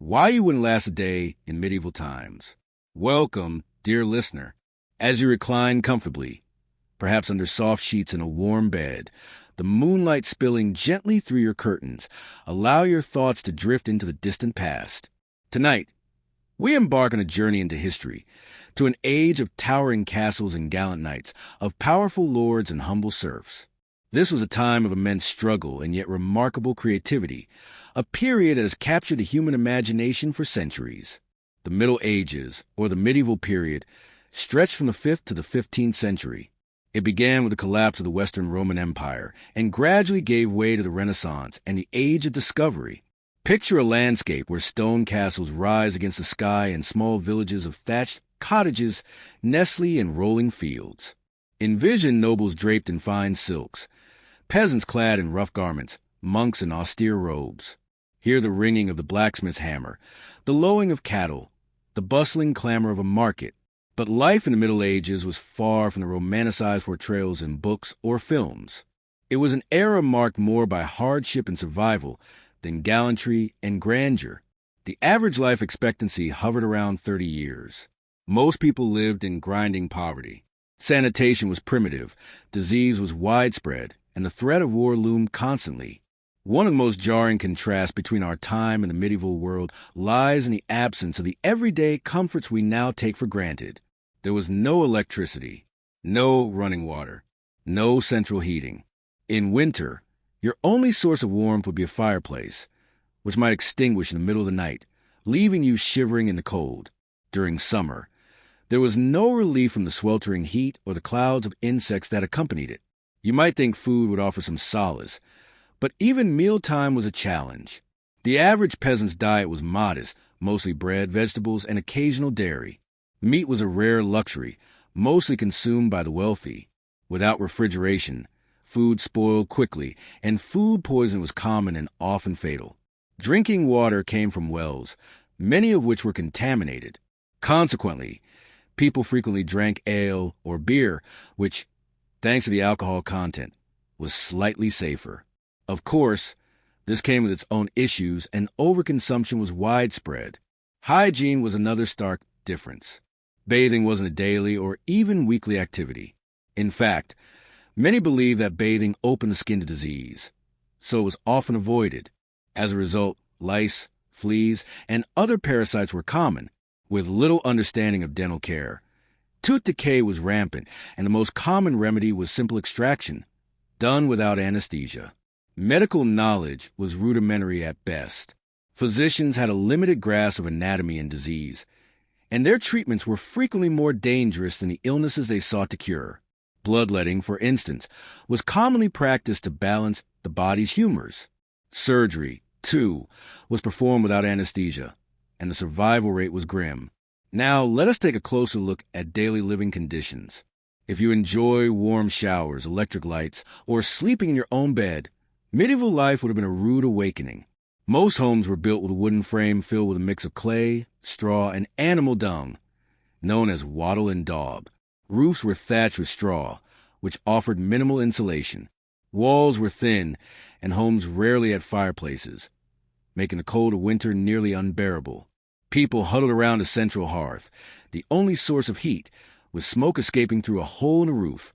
Why You Wouldn't Last a Day in Medieval Times. Welcome, dear listener. As you recline comfortably, perhaps under soft sheets in a warm bed, the moonlight spilling gently through your curtains, allow your thoughts to drift into the distant past. Tonight, we embark on a journey into history, to an age of towering castles and gallant knights, of powerful lords and humble serfs. This was a time of immense struggle and yet remarkable creativity, a period that has captured the human imagination for centuries. The Middle Ages, or the medieval period, stretched from the 5th to the 15th century. It began with the collapse of the Western Roman Empire and gradually gave way to the Renaissance and the Age of Discovery. Picture a landscape where stone castles rise against the sky and small villages of thatched cottages nestle in rolling fields. Envision nobles draped in fine silks, peasants clad in rough garments, monks in austere robes. Hear the ringing of the blacksmith's hammer, the lowing of cattle, the bustling clamor of a market. But life in the Middle Ages was far from the romanticized portrayals in books or films. It was an era marked more by hardship and survival than gallantry and grandeur. The average life expectancy hovered around 30 years. Most people lived in grinding poverty. Sanitation was primitive, disease was widespread, and the threat of war loomed constantly. One of the most jarring contrasts between our time and the medieval world lies in the absence of the everyday comforts we now take for granted. There was no electricity, no running water, no central heating. In winter, your only source of warmth would be a fireplace, which might extinguish in the middle of the night, leaving you shivering in the cold. During summer, there was no relief from the sweltering heat or the clouds of insects that accompanied it. You might think food would offer some solace, but even mealtime was a challenge. The average peasant's diet was modest, mostly bread, vegetables, and occasional dairy. Meat was a rare luxury, mostly consumed by the wealthy. Without refrigeration, food spoiled quickly, and food poison was common and often fatal. Drinking water came from wells, many of which were contaminated. Consequently, people frequently drank ale or beer, which, thanks to the alcohol content, was slightly safer. Of course, this came with its own issues, and overconsumption was widespread. Hygiene was another stark difference. Bathing wasn't a daily or even weekly activity. In fact, many believed that bathing opened the skin to disease, so it was often avoided. As a result, lice, fleas, and other parasites were common, with little understanding of dental care. Tooth decay was rampant, and the most common remedy was simple extraction, done without anesthesia. Medical knowledge was rudimentary at best. Physicians had a limited grasp of anatomy and disease, and their treatments were frequently more dangerous than the illnesses they sought to cure. Bloodletting, for instance, was commonly practiced to balance the body's humors. Surgery, too, was performed without anesthesia, and the survival rate was grim. Now, let us take a closer look at daily living conditions. If you enjoy warm showers, electric lights, or sleeping in your own bed, medieval life would have been a rude awakening. Most homes were built with a wooden frame filled with a mix of clay, straw, and animal dung, known as wattle and daub. Roofs were thatched with straw, which offered minimal insulation. Walls were thin, and homes rarely had fireplaces, making the cold of winter nearly unbearable. People huddled around a central hearth, the only source of heat, with smoke escaping through a hole in the roof,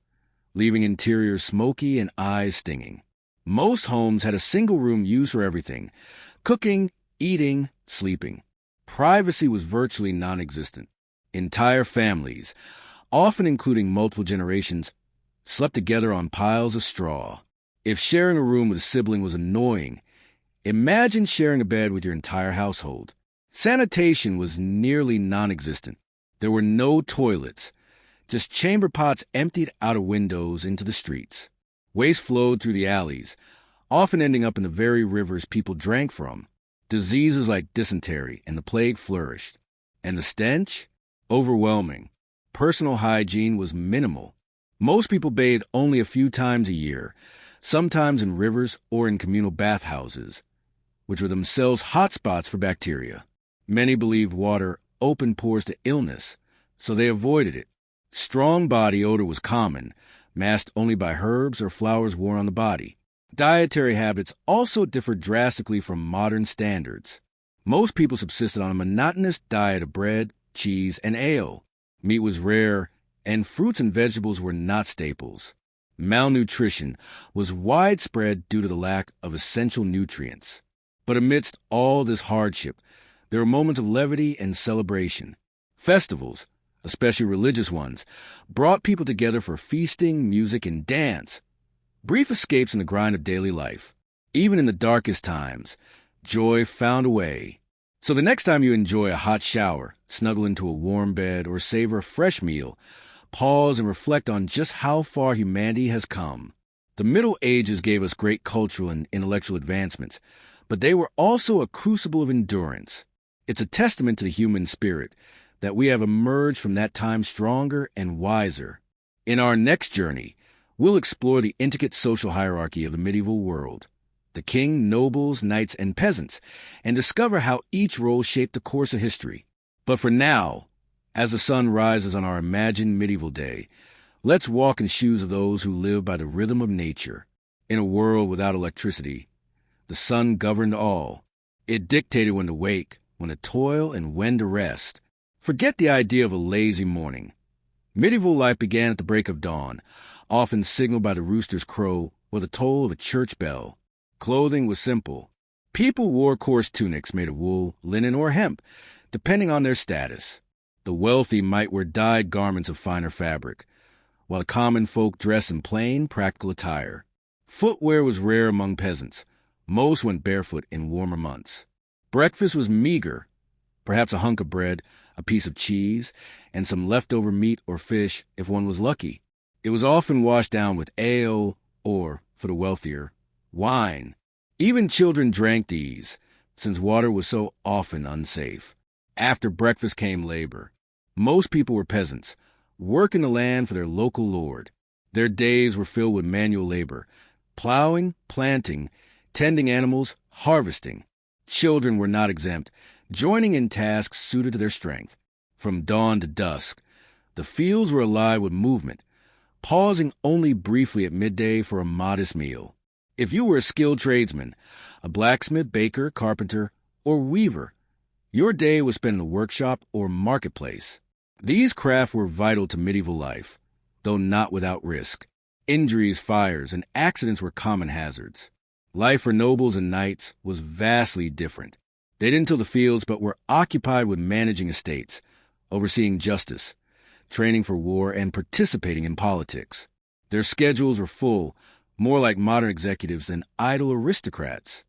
leaving interiors smoky and eyes stinging. Most homes had a single room used for everything: cooking, eating, sleeping. Privacy was virtually non-existent. Entire families, often including multiple generations, slept together on piles of straw. If sharing a room with a sibling was annoying, imagine sharing a bed with your entire household. Sanitation was nearly non-existent. There were no toilets, just chamber pots emptied out of windows into the streets. Waste flowed through the alleys, often ending up in the very rivers people drank from. Diseases like dysentery and the plague flourished. And the stench? Overwhelming. Personal hygiene was minimal. Most people bathed only a few times a year, sometimes in rivers or in communal bathhouses, which were themselves hotspots for bacteria. Many believed water opened pores to illness, so they avoided it. Strong body odor was common, masked only by herbs or flowers worn on the body. Dietary habits also differed drastically from modern standards. Most people subsisted on a monotonous diet of bread, cheese, and ale. Meat was rare, and fruits and vegetables were not staples. Malnutrition was widespread due to the lack of essential nutrients. But amidst all this hardship, there were moments of levity and celebration. Festivals, especially religious ones, brought people together for feasting, music, and dance. Brief escapes in the grind of daily life. Even in the darkest times, joy found a way. So the next time you enjoy a hot shower, snuggle into a warm bed, or savor a fresh meal, pause and reflect on just how far humanity has come. The Middle Ages gave us great cultural and intellectual advancements, but they were also a crucible of endurance. It's a testament to the human spirit that we have emerged from that time stronger and wiser. In our next journey, we'll explore the intricate social hierarchy of the medieval world, the king, nobles, knights, and peasants, and discover how each role shaped the course of history. But for now, as the sun rises on our imagined medieval day, let's walk in the shoes of those who live by the rhythm of nature. In a world without electricity, the sun governed all. It dictated when to wake, when to toil, and when to rest. Forget the idea of a lazy morning. Medieval life began at the break of dawn, often signaled by the rooster's crow or the toll of a church bell. Clothing was simple. People wore coarse tunics made of wool, linen, or hemp, depending on their status. The wealthy might wear dyed garments of finer fabric, while the common folk dressed in plain, practical attire. Footwear was rare among peasants. Most went barefoot in warmer months. Breakfast was meager, perhaps a hunk of bread, a piece of cheese, and some leftover meat or fish if one was lucky. It was often washed down with ale or, for the wealthier, wine. Even children drank these, since water was so often unsafe. After breakfast came labor. Most people were peasants, working the land for their local lord. Their days were filled with manual labor, plowing, planting, tending animals, harvesting. Children were not exempt, joining in tasks suited to their strength. From dawn to dusk, the fields were alive with movement, pausing only briefly at midday for a modest meal. If you were a skilled tradesman, a blacksmith, baker, carpenter, or weaver, your day was spent in the workshop or marketplace. These crafts were vital to medieval life, though not without risk. Injuries, fires, and accidents were common hazards. Life for nobles and knights was vastly different. They didn't till the fields, but were occupied with managing estates, overseeing justice, training for war, and participating in politics. Their schedules were full, more like modern executives than idle aristocrats.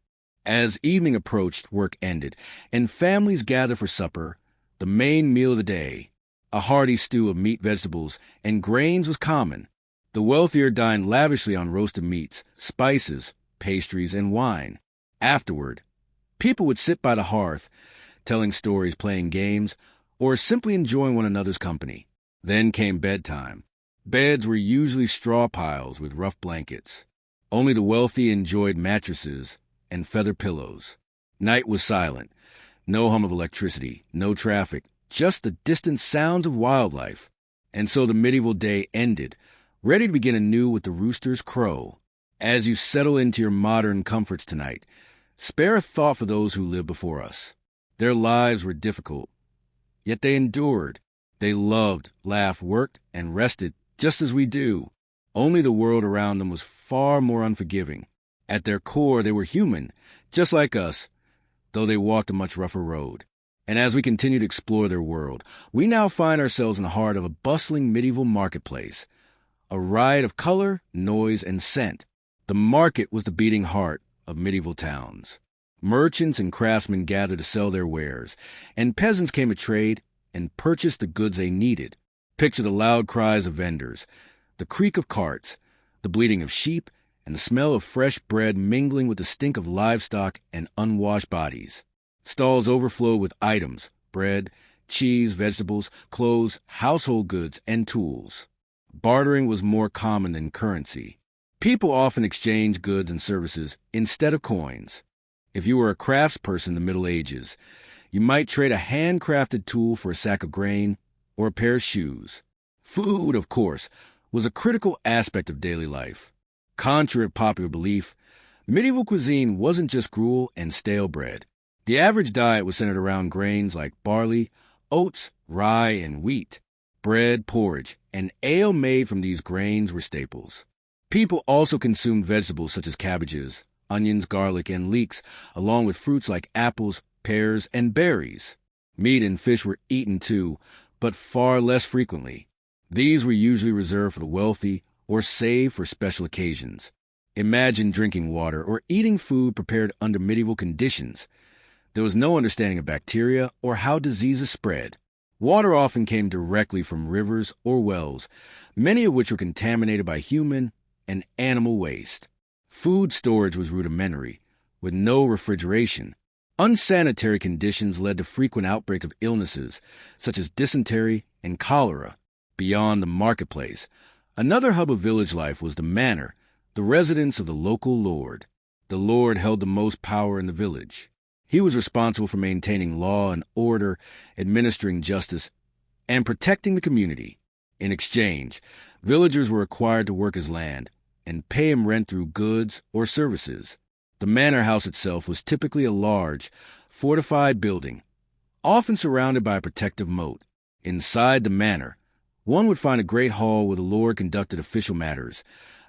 As evening approached, work ended, and families gathered for supper, the main meal of the day. A hearty stew of meat, vegetables, and grains was common. The wealthier dined lavishly on roasted meats, spices, pastries, and wine. Afterward, people would sit by the hearth, telling stories, playing games, or simply enjoying one another's company. Then came bedtime. Beds were usually straw piles with rough blankets. Only the wealthy enjoyed mattresses and feather pillows. Night was silent. No hum of electricity, no traffic, just the distant sounds of wildlife. And so the medieval day ended, ready to begin anew with the rooster's crow. As you settle into your modern comforts tonight, spare a thought for those who lived before us. Their lives were difficult, yet they endured. They loved, laughed, worked, and rested just as we do. Only the world around them was far more unforgiving. At their core, they were human, just like us, though they walked a much rougher road. And as we continue to explore their world, we now find ourselves in the heart of a bustling medieval marketplace, a riot of color, noise, and scent. The market was the beating heart of medieval towns. Merchants and craftsmen gathered to sell their wares, and peasants came to trade and purchase the goods they needed. Picture the loud cries of vendors, the creak of carts, the bleating of sheep, and the smell of fresh bread mingling with the stink of livestock and unwashed bodies. Stalls overflowed with items, bread, cheese, vegetables, clothes, household goods, and tools. Bartering was more common than currency. People often exchanged goods and services instead of coins. If you were a craftsperson in the Middle Ages, you might trade a handcrafted tool for a sack of grain or a pair of shoes. Food, of course, was a critical aspect of daily life. Contrary to popular belief, medieval cuisine wasn't just gruel and stale bread. The average diet was centered around grains like barley, oats, rye, and wheat. Bread, porridge, and ale made from these grains were staples. People also consumed vegetables such as cabbages, onions, garlic, and leeks, along with fruits like apples, pears, and berries. Meat and fish were eaten too, but far less frequently. These were usually reserved for the wealthy or saved for special occasions. Imagine drinking water or eating food prepared under medieval conditions. There was no understanding of bacteria or how diseases spread. Water often came directly from rivers or wells, many of which were contaminated by human and animal waste. Food storage was rudimentary, with no refrigeration. Unsanitary conditions led to frequent outbreaks of illnesses, such as dysentery and cholera. Beyond the marketplace, another hub of village life was the manor, the residence of the local lord. The lord held the most power in the village. He was responsible for maintaining law and order, administering justice, and protecting the community. In exchange, villagers were required to work his land and pay him rent through goods or services. The manor house itself was typically a large, fortified building, often surrounded by a protective moat. Inside the manor, one would find a great hall where the lord conducted official matters,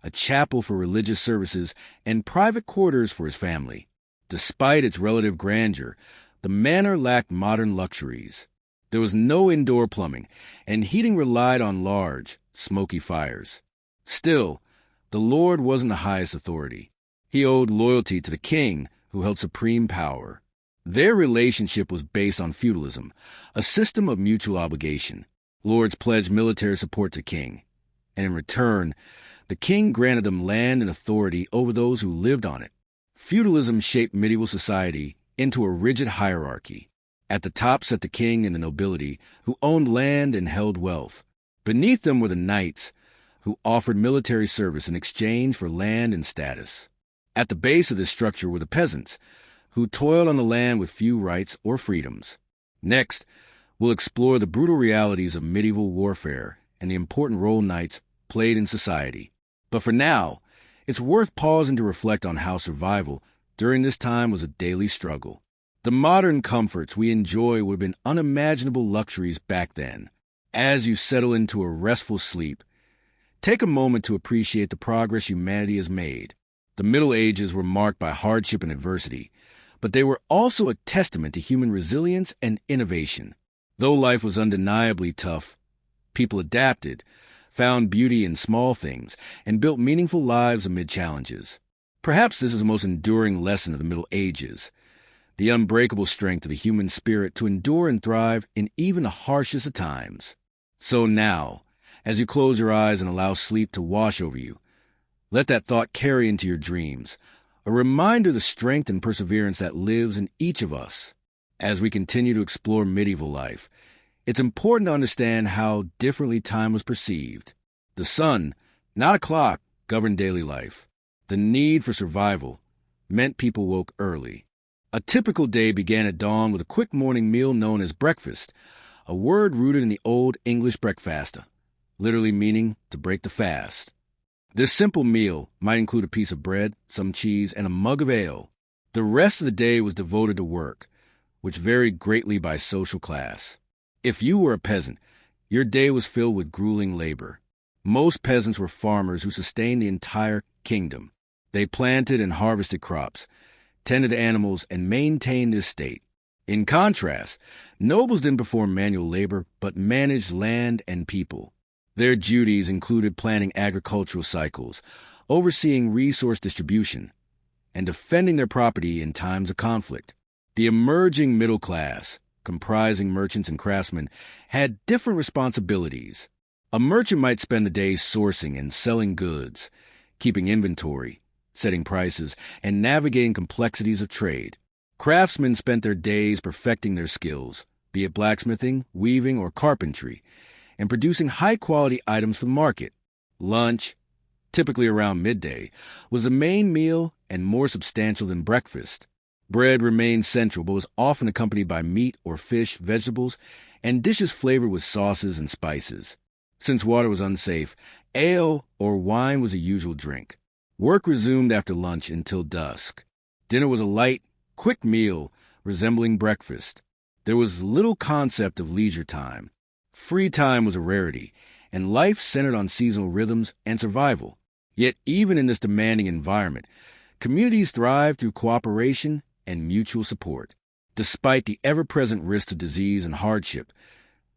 a chapel for religious services, and private quarters for his family. Despite its relative grandeur, the manor lacked modern luxuries. There was no indoor plumbing, and heating relied on large, smoky fires. Still, the lord wasn't the highest authority. He owed loyalty to the king, who held supreme power. Their relationship was based on feudalism, a system of mutual obligation. Lords pledged military support to the king, and in return, the king granted them land and authority over those who lived on it. Feudalism shaped medieval society into a rigid hierarchy. At the top sat the king and the nobility, who owned land and held wealth. Beneath them were the knights, who offered military service in exchange for land and status. At the base of this structure were the peasants, who toiled on the land with few rights or freedoms. Next, we'll explore the brutal realities of medieval warfare and the important role knights played in society. But for now, it's worth pausing to reflect on how survival during this time was a daily struggle. The modern comforts we enjoy would have been unimaginable luxuries back then. As you settle into a restful sleep, take a moment to appreciate the progress humanity has made. The Middle Ages were marked by hardship and adversity, but they were also a testament to human resilience and innovation. Though life was undeniably tough, people adapted, found beauty in small things, and built meaningful lives amid challenges. Perhaps this is the most enduring lesson of the Middle Ages, the unbreakable strength of the human spirit to endure and thrive in even the harshest of times. So now, as you close your eyes and allow sleep to wash over you, let that thought carry into your dreams, a reminder of the strength and perseverance that lives in each of us. As we continue to explore medieval life, it's important to understand how differently time was perceived. The sun, not a clock, governed daily life. The need for survival meant people woke early. A typical day began at dawn with a quick morning meal known as breakfast, a word rooted in the Old English breakfasta, literally meaning to break the fast. This simple meal might include a piece of bread, some cheese, and a mug of ale. The rest of the day was devoted to work, which varied greatly by social class. If you were a peasant, your day was filled with grueling labor. Most peasants were farmers who sustained the entire kingdom. They planted and harvested crops, tended animals, and maintained the estate. In contrast, nobles didn't perform manual labor, but managed land and people. Their duties included planning agricultural cycles, overseeing resource distribution, and defending their property in times of conflict. The emerging middle class, comprising merchants and craftsmen, had different responsibilities. A merchant might spend the day sourcing and selling goods, keeping inventory, setting prices, and navigating complexities of trade. Craftsmen spent their days perfecting their skills, be it blacksmithing, weaving, or carpentry, and producing high-quality items for the market. Lunch, typically around midday, was the main meal and more substantial than breakfast. Bread remained central, but was often accompanied by meat or fish, vegetables, and dishes flavored with sauces and spices. Since water was unsafe, ale or wine was a usual drink. Work resumed after lunch until dusk. Dinner was a light, quick meal resembling breakfast. There was little concept of leisure time. Free time was a rarity, and life centered on seasonal rhythms and survival. Yet even in this demanding environment, communities thrived through cooperation and mutual support. Despite the ever-present risks of disease and hardship,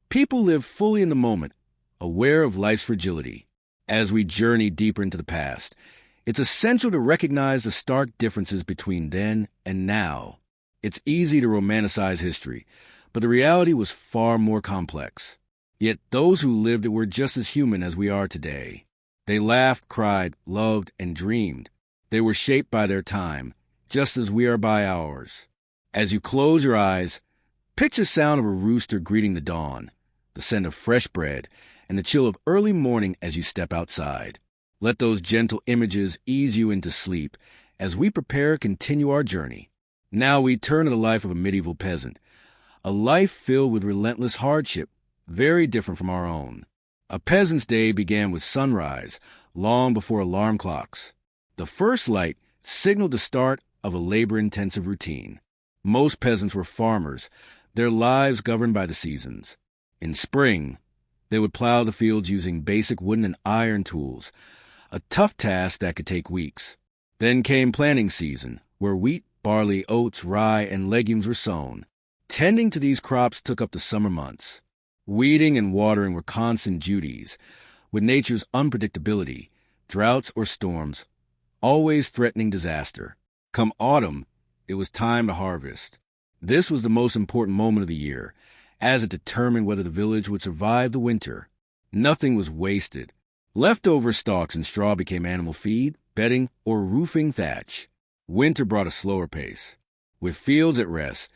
people lived fully in the moment, aware of life's fragility. As we journey deeper into the past, it's essential to recognize the stark differences between then and now. It's easy to romanticize history, but the reality was far more complex. Yet those who lived it were just as human as we are today. They laughed, cried, loved, and dreamed. They were shaped by their time, just as we are by ours. As you close your eyes, picture the sound of a rooster greeting the dawn, the scent of fresh bread, and the chill of early morning as you step outside. Let those gentle images ease you into sleep as we prepare to continue our journey. Now we turn to the life of a medieval peasant, a life filled with relentless hardship, very different from our own. A peasant's day began with sunrise, long before alarm clocks. The first light signaled the start of a labor-intensive routine. Most peasants were farmers, their lives governed by the seasons. In spring, they would plow the fields using basic wooden and iron tools, a tough task that could take weeks. Then came planting season, where wheat, barley, oats, rye, and legumes were sown. Tending to these crops took up the summer months. Weeding and watering were constant duties, with nature's unpredictability, droughts or storms, always threatening disaster. Come autumn, it was time to harvest. This was the most important moment of the year, as it determined whether the village would survive the winter. Nothing was wasted. Leftover stalks and straw became animal feed, bedding, or roofing thatch. Winter brought a slower pace. With fields at rest,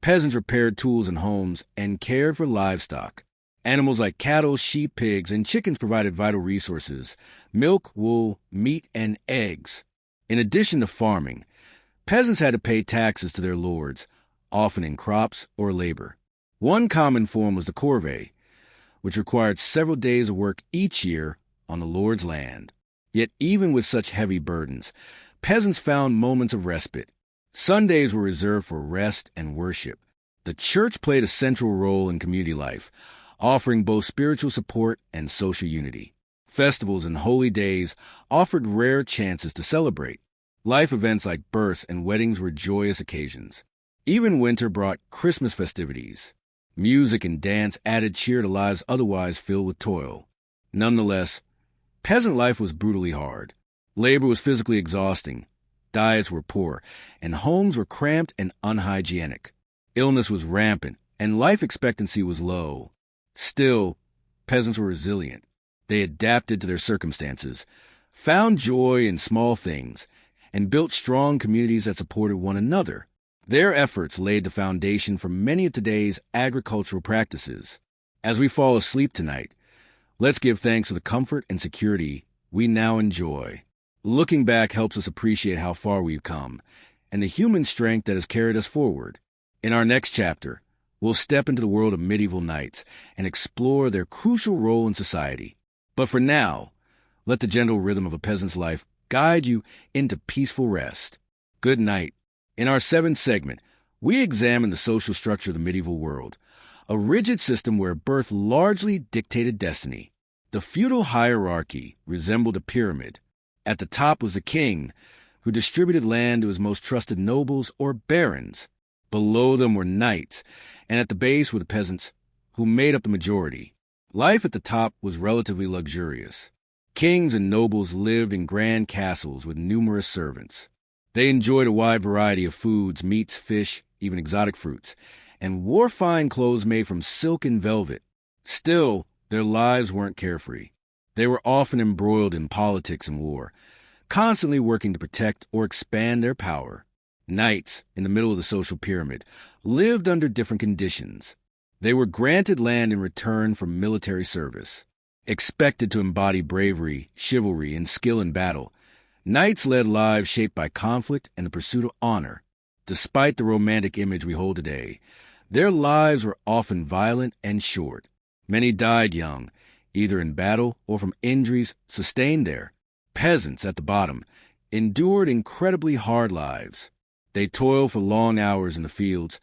peasants repaired tools and homes and cared for livestock. Animals like cattle, sheep, pigs, and chickens provided vital resources: milk, wool, meat, and eggs. In addition to farming, peasants had to pay taxes to their lords, often in crops or labor. One common form was the corvée, which required several days of work each year on the lord's land. Yet even with such heavy burdens, peasants found moments of respite. Sundays were reserved for rest and worship. The church played a central role in community life, offering both spiritual support and social unity. Festivals and holy days offered rare chances to celebrate. Life events like births and weddings were joyous occasions. Even winter brought Christmas festivities. Music and dance added cheer to lives otherwise filled with toil. Nonetheless, peasant life was brutally hard. Labor was physically exhausting. Diets were poor, and homes were cramped and unhygienic. Illness was rampant, and life expectancy was low. Still, peasants were resilient. They adapted to their circumstances, found joy in small things, and built strong communities that supported one another. Their efforts laid the foundation for many of today's agricultural practices. As we fall asleep tonight, let's give thanks for the comfort and security we now enjoy. Looking back helps us appreciate how far we've come and the human strength that has carried us forward. In our next chapter, we'll step into the world of medieval knights and explore their crucial role in society. But for now, let the gentle rhythm of a peasant's life guide you into peaceful rest. Good night. In our seventh segment, we examine the social structure of the medieval world, a rigid system where birth largely dictated destiny. The feudal hierarchy resembled a pyramid. At the top was the king, who distributed land to his most trusted nobles or barons. Below them were knights, and at the base were the peasants, who made up the majority. Life at the top was relatively luxurious. Kings and nobles lived in grand castles with numerous servants. They enjoyed a wide variety of foods, meats, fish, even exotic fruits, and wore fine clothes made from silk and velvet. Still, their lives weren't carefree. They were often embroiled in politics and war, constantly working to protect or expand their power. Knights, in the middle of the social pyramid, lived under different conditions. They were granted land in return for military service. Expected to embody bravery, chivalry, and skill in battle, knights led lives shaped by conflict and the pursuit of honor. Despite the romantic image we hold today, their lives were often violent and short. Many died young, either in battle or from injuries sustained there. Peasants, at the bottom, endured incredibly hard lives. They toiled for long hours in the fields,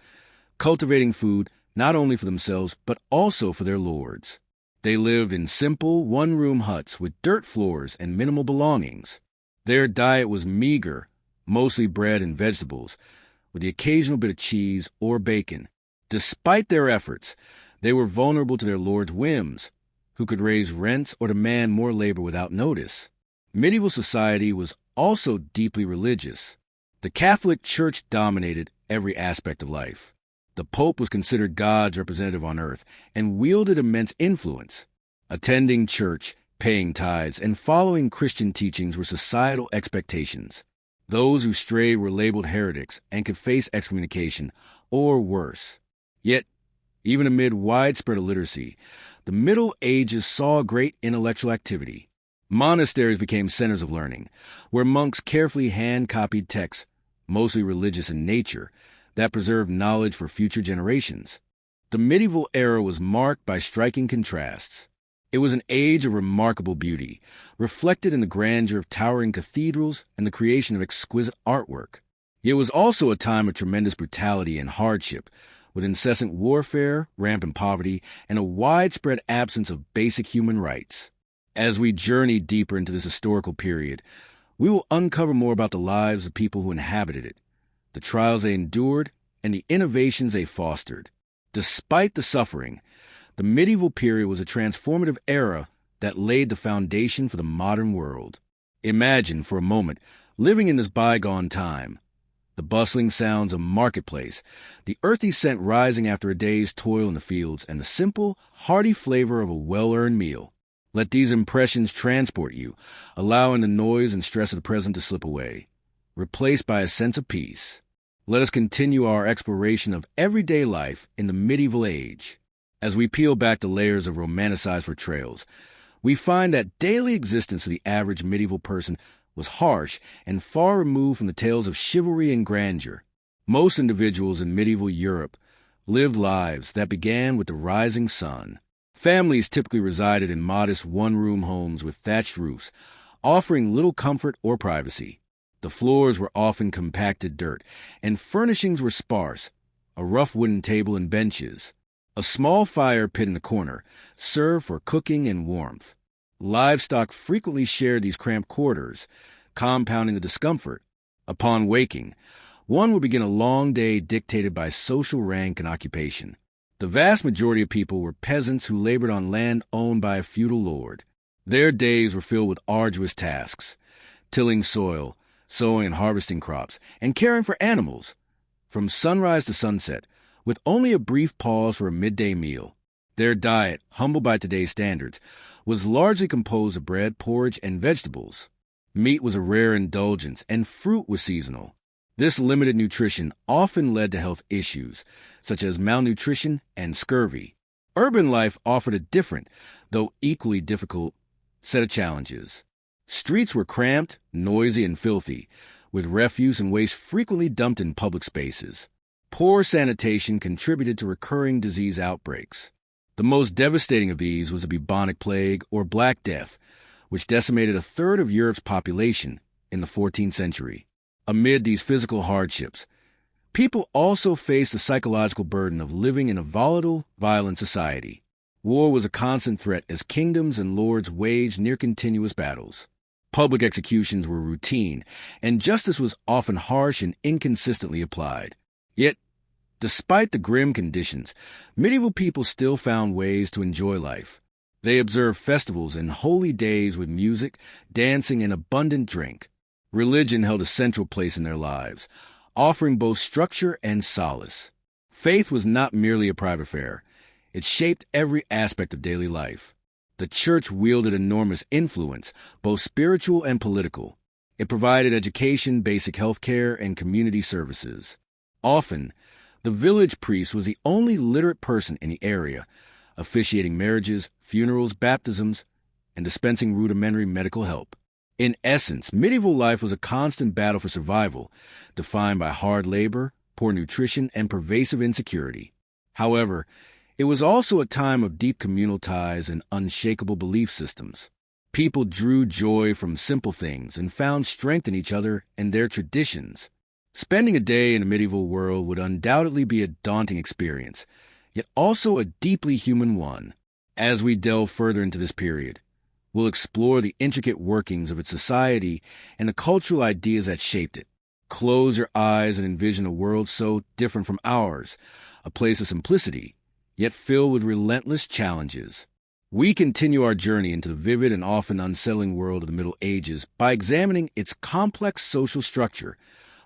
cultivating food not only for themselves but also for their lords. They lived in simple, one-room huts with dirt floors and minimal belongings. Their diet was meager, mostly bread and vegetables, with the occasional bit of cheese or bacon. Despite their efforts, they were vulnerable to their lord's whims, who could raise rents or demand more labor without notice. Medieval society was also deeply religious. The Catholic Church dominated every aspect of life. The Pope was considered God's representative on earth and wielded immense influence. Attending church, paying tithes, and following Christian teachings were societal expectations. Those who strayed were labeled heretics and could face excommunication or worse. Yet, even amid widespread illiteracy, the Middle Ages saw great intellectual activity. Monasteries became centers of learning, where monks carefully hand-copied texts, mostly religious in nature, that preserved knowledge for future generations. The medieval era was marked by striking contrasts. It was an age of remarkable beauty, reflected in the grandeur of towering cathedrals and the creation of exquisite artwork. It was also a time of tremendous brutality and hardship, with incessant warfare, rampant poverty, and a widespread absence of basic human rights. As we journey deeper into this historical period, we will uncover more about the lives of people who inhabited it, the trials they endured, and the innovations they fostered. Despite the suffering, the medieval period was a transformative era that laid the foundation for the modern world. Imagine, for a moment, living in this bygone time. The bustling sounds of marketplace, the earthy scent rising after a day's toil in the fields, and the simple, hearty flavor of a well-earned meal. Let these impressions transport you, allowing the noise and stress of the present to slip away, replaced by a sense of peace. Let us continue our exploration of everyday life in the medieval age. As we peel back the layers of romanticized portrayals, we find that daily existence for the average medieval person was harsh and far removed from the tales of chivalry and grandeur. Most individuals in medieval Europe lived lives that began with the rising sun. Families typically resided in modest one-room homes with thatched roofs, offering little comfort or privacy. The floors were often compacted dirt, and furnishings were sparse, a rough wooden table and benches. A small fire pit in the corner served for cooking and warmth. Livestock frequently shared these cramped quarters, compounding the discomfort. Upon waking, one would begin a long day dictated by social rank and occupation. The vast majority of people were peasants who labored on land owned by a feudal lord. Their days were filled with arduous tasks, tilling soil, sowing and harvesting crops, and caring for animals, from sunrise to sunset, with only a brief pause for a midday meal. Their diet, humble by today's standards, was largely composed of bread, porridge, and vegetables. Meat was a rare indulgence, and fruit was seasonal. This limited nutrition often led to health issues, such as malnutrition and scurvy. Urban life offered a different, though equally difficult, set of challenges. Streets were cramped, noisy, and filthy, with refuse and waste frequently dumped in public spaces. Poor sanitation contributed to recurring disease outbreaks. The most devastating of these was the bubonic plague, or Black Death, which decimated a third of Europe's population in the 14th century. Amid these physical hardships, people also faced the psychological burden of living in a volatile, violent society. War was a constant threat as kingdoms and lords waged near-continuous battles. Public executions were routine, and justice was often harsh and inconsistently applied. Yet, despite the grim conditions, medieval people still found ways to enjoy life. They observed festivals and holy days with music, dancing, and abundant drink. Religion held a central place in their lives, offering both structure and solace. Faith was not merely a private affair. It shaped every aspect of daily life. The church wielded enormous influence, both spiritual and political. It provided education, basic health care, and community services. Often, the village priest was the only literate person in the area, officiating marriages, funerals, baptisms, and dispensing rudimentary medical help. In essence, medieval life was a constant battle for survival, defined by hard labor, poor nutrition, and pervasive insecurity. However, it was also a time of deep communal ties and unshakable belief systems. People drew joy from simple things and found strength in each other and their traditions. Spending a day in a medieval world would undoubtedly be a daunting experience, yet also a deeply human one. As we delve further into this period, we'll explore the intricate workings of its society and the cultural ideas that shaped it. Close your eyes and envision a world so different from ours, a place of simplicity, yet filled with relentless challenges. We continue our journey into the vivid and often unsettling world of the Middle Ages by examining its complex social structure,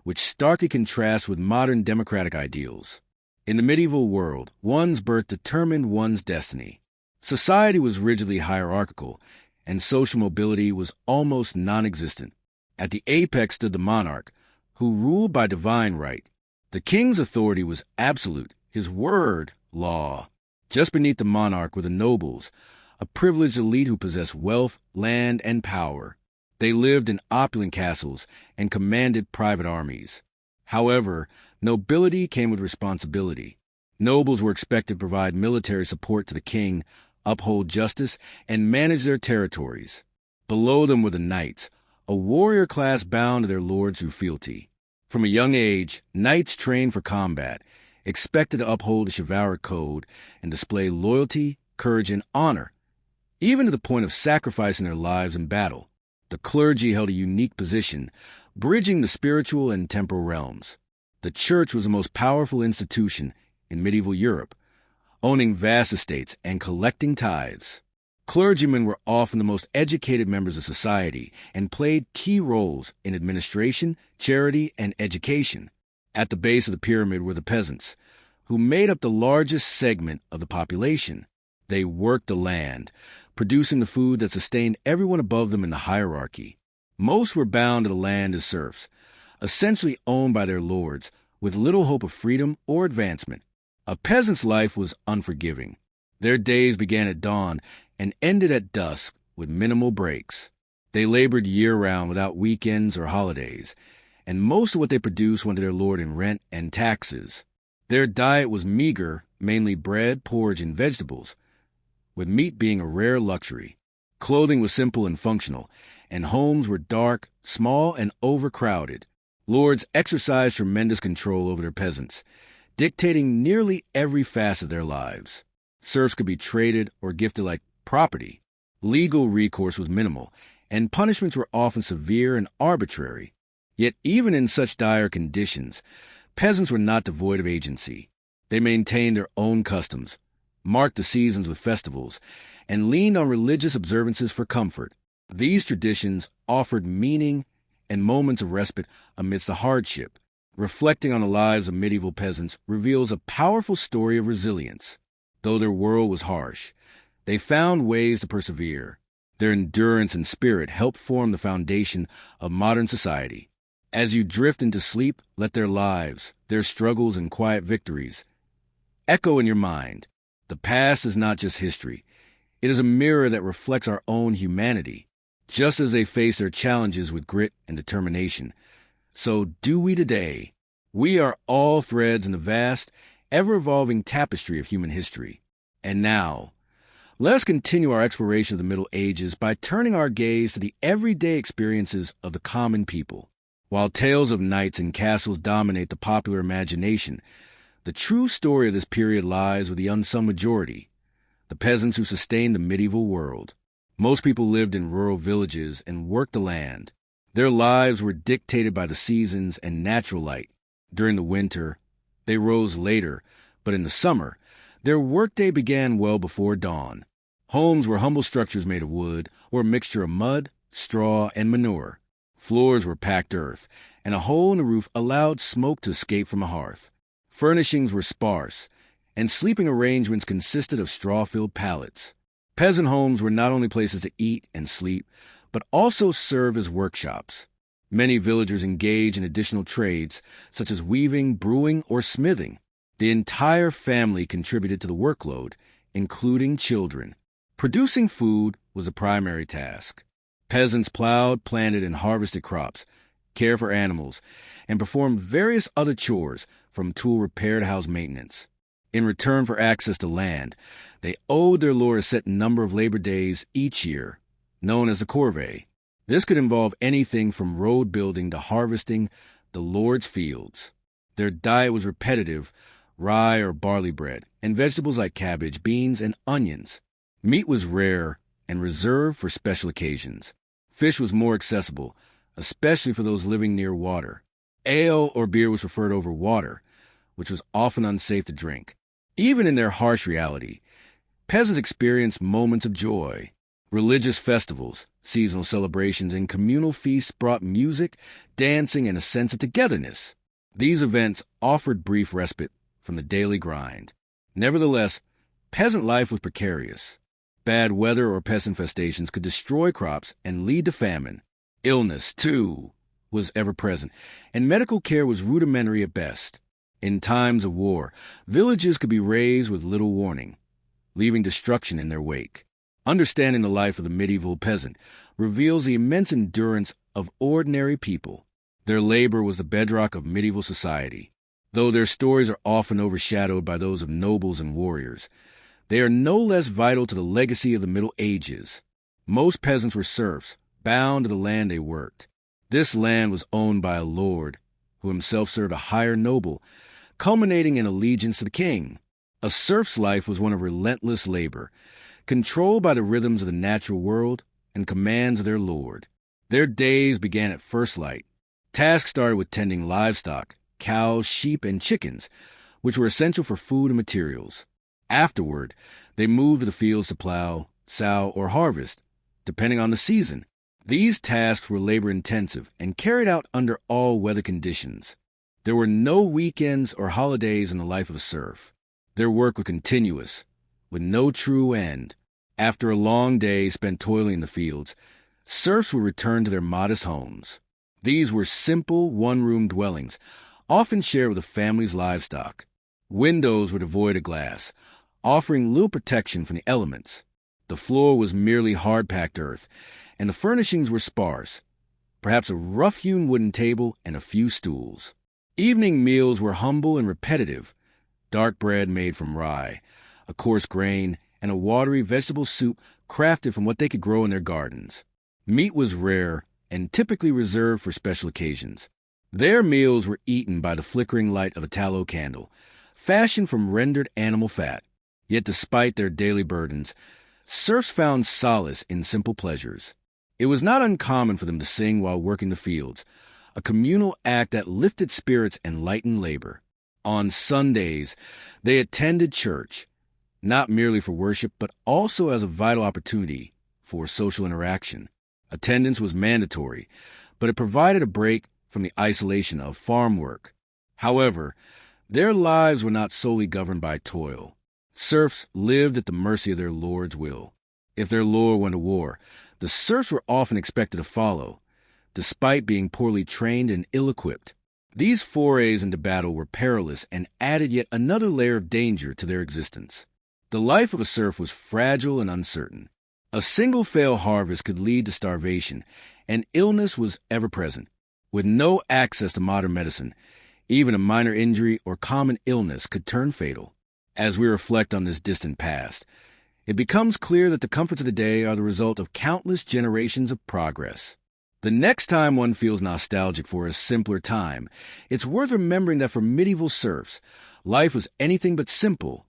which starkly contrasts with modern democratic ideals. In the medieval world, one's birth determined one's destiny. Society was rigidly hierarchical, and social mobility was almost non-existent. At the apex stood the monarch, who ruled by divine right. The king's authority was absolute, his word law. Just beneath the monarch were the nobles, a privileged elite who possessed wealth, land, and power. They lived in opulent castles and commanded private armies. However, nobility came with responsibility. Nobles were expected to provide military support to the king, uphold justice, and manage their territories. Below them were the knights, a warrior class bound to their lords through fealty. From a young age, knights trained for combat, expected to uphold the chivalric code and display loyalty, courage, and honor, even to the point of sacrificing their lives in battle. The clergy held a unique position, bridging the spiritual and temporal realms. The church was the most powerful institution in medieval Europe, owning vast estates and collecting tithes. Clergymen were often the most educated members of society and played key roles in administration, charity, and education. At the base of the pyramid were the peasants, who made up the largest segment of the population. They worked the land, producing the food that sustained everyone above them in the hierarchy. Most were bound to the land as serfs, essentially owned by their lords, with little hope of freedom or advancement. A peasant's life was unforgiving. Their days began at dawn and ended at dusk with minimal breaks. They labored year-round without weekends or holidays, and most of what they produced went to their lord in rent and taxes. Their diet was meager, mainly bread, porridge, and vegetables, with meat being a rare luxury. Clothing was simple and functional, and homes were dark, small, and overcrowded. Lords exercised tremendous control over their peasants, dictating nearly every facet of their lives. Serfs could be traded or gifted like property. Legal recourse was minimal, and punishments were often severe and arbitrary. Yet even in such dire conditions, peasants were not devoid of agency. They maintained their own customs, marked the seasons with festivals, and leaned on religious observances for comfort. These traditions offered meaning and moments of respite amidst the hardship. Reflecting on the lives of medieval peasants reveals a powerful story of resilience. Though their world was harsh, they found ways to persevere. Their endurance and spirit helped form the foundation of modern society. As you drift into sleep, let their lives, their struggles and quiet victories, echo in your mind. The past is not just history. It is a mirror that reflects our own humanity. Just as they faced their challenges with grit and determination, so do we today. We are all threads in the vast, ever-evolving tapestry of human history. And now, let us continue our exploration of the Middle Ages by turning our gaze to the everyday experiences of the common people. While tales of knights and castles dominate the popular imagination, the true story of this period lies with the unsung majority, the peasants who sustained the medieval world. Most people lived in rural villages and worked the land. Their lives were dictated by the seasons and natural light. During the winter, they rose later, but in the summer, their workday began well before dawn. Homes were humble structures made of wood or a mixture of mud, straw, and manure. Floors were packed earth, and a hole in the roof allowed smoke to escape from a hearth. Furnishings were sparse, and sleeping arrangements consisted of straw-filled pallets. Peasant homes were not only places to eat and sleep, but also serve as workshops. Many villagers engage in additional trades, such as weaving, brewing, or smithing. The entire family contributed to the workload, including children. Producing food was a primary task. Peasants plowed, planted, and harvested crops, cared for animals, and performed various other chores, from tool repair to house maintenance. In return for access to land, they owed their lord a set number of labor days each year, known as a corvée. This could involve anything from road building to harvesting, the Lord's fields. Their diet was repetitive, rye or barley bread, and vegetables like cabbage, beans, and onions. Meat was rare and reserved for special occasions. Fish was more accessible, especially for those living near water. Ale or beer was preferred over water, which was often unsafe to drink. Even in their harsh reality, peasants experienced moments of joy. Religious festivals, seasonal celebrations, and communal feasts brought music, dancing, and a sense of togetherness. These events offered brief respite from the daily grind. Nevertheless, peasant life was precarious. Bad weather or pest infestations could destroy crops and lead to famine. Illness, too, was ever present, and medical care was rudimentary at best. In times of war, villages could be razed with little warning, leaving destruction in their wake. Understanding the life of the medieval peasant reveals the immense endurance of ordinary people. Their labor was the bedrock of medieval society. Though their stories are often overshadowed by those of nobles and warriors, they are no less vital to the legacy of the Middle Ages. Most peasants were serfs, bound to the land they worked. This land was owned by a lord, who himself served a higher noble, culminating in allegiance to the king. A serf's life was one of relentless labor, controlled by the rhythms of the natural world and commands of their lord. Their days began at first light. Tasks started with tending livestock, cows, sheep, and chickens, which were essential for food and materials. Afterward, they moved to the fields to plow, sow, or harvest, depending on the season. These tasks were labor-intensive and carried out under all weather conditions. There were no weekends or holidays in the life of a serf. Their work was continuous, with no true end. After a long day spent toiling in the fields, serfs would return to their modest homes. These were simple, one-room dwellings, often shared with the family's livestock. Windows were devoid of glass, offering little protection from the elements. The floor was merely hard-packed earth, and the furnishings were sparse, perhaps a rough-hewn wooden table and a few stools. Evening meals were humble and repetitive: dark bread made from rye, a coarse grain, and a watery vegetable soup crafted from what they could grow in their gardens. Meat was rare and typically reserved for special occasions. Their meals were eaten by the flickering light of a tallow candle, fashioned from rendered animal fat. Yet despite their daily burdens, serfs found solace in simple pleasures. It was not uncommon for them to sing while working the fields, a communal act that lifted spirits and lightened labor. On Sundays, they attended church, not merely for worship, but also as a vital opportunity for social interaction. Attendance was mandatory, but it provided a break from the isolation of farm work. However, their lives were not solely governed by toil. Serfs lived at the mercy of their lord's will. If their lord went to war, the serfs were often expected to follow, despite being poorly trained and ill-equipped. These forays into battle were perilous and added yet another layer of danger to their existence. The life of a serf was fragile and uncertain. A single failed harvest could lead to starvation, and illness was ever present. With no access to modern medicine, even a minor injury or common illness could turn fatal. As we reflect on this distant past, it becomes clear that the comforts of the day are the result of countless generations of progress. The next time one feels nostalgic for a simpler time, it's worth remembering that for medieval serfs, life was anything but simple,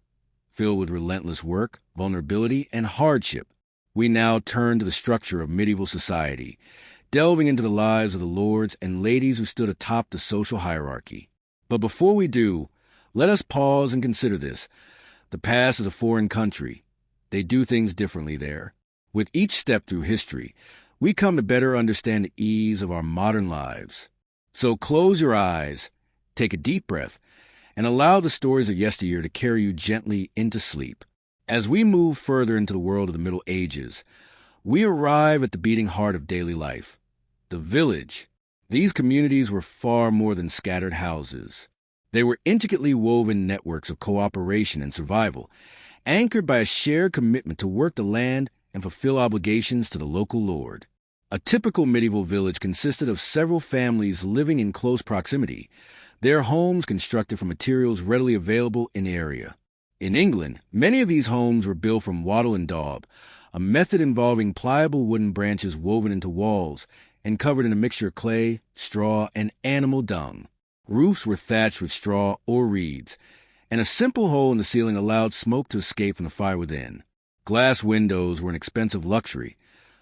filled with relentless work, vulnerability, and hardship. We now turn to the structure of medieval society, delving into the lives of the lords and ladies who stood atop the social hierarchy. But before we do, let us pause and consider this. The past is a foreign country. They do things differently there. With each step through history, we come to better understand the ease of our modern lives. So close your eyes, take a deep breath, and allow the stories of yesteryear to carry you gently into sleep. As we move further into the world of the Middle Ages, we arrive at the beating heart of daily life, the village. These communities were far more than scattered houses. They were intricately woven networks of cooperation and survival, anchored by a shared commitment to work the land and fulfill obligations to the local lord. A typical medieval village consisted of several families living in close proximity, their homes constructed from materials readily available in the area. In England, many of these homes were built from wattle and daub, a method involving pliable wooden branches woven into walls and covered in a mixture of clay, straw, and animal dung. Roofs were thatched with straw or reeds, and a simple hole in the ceiling allowed smoke to escape from the fire within. Glass windows were an expensive luxury,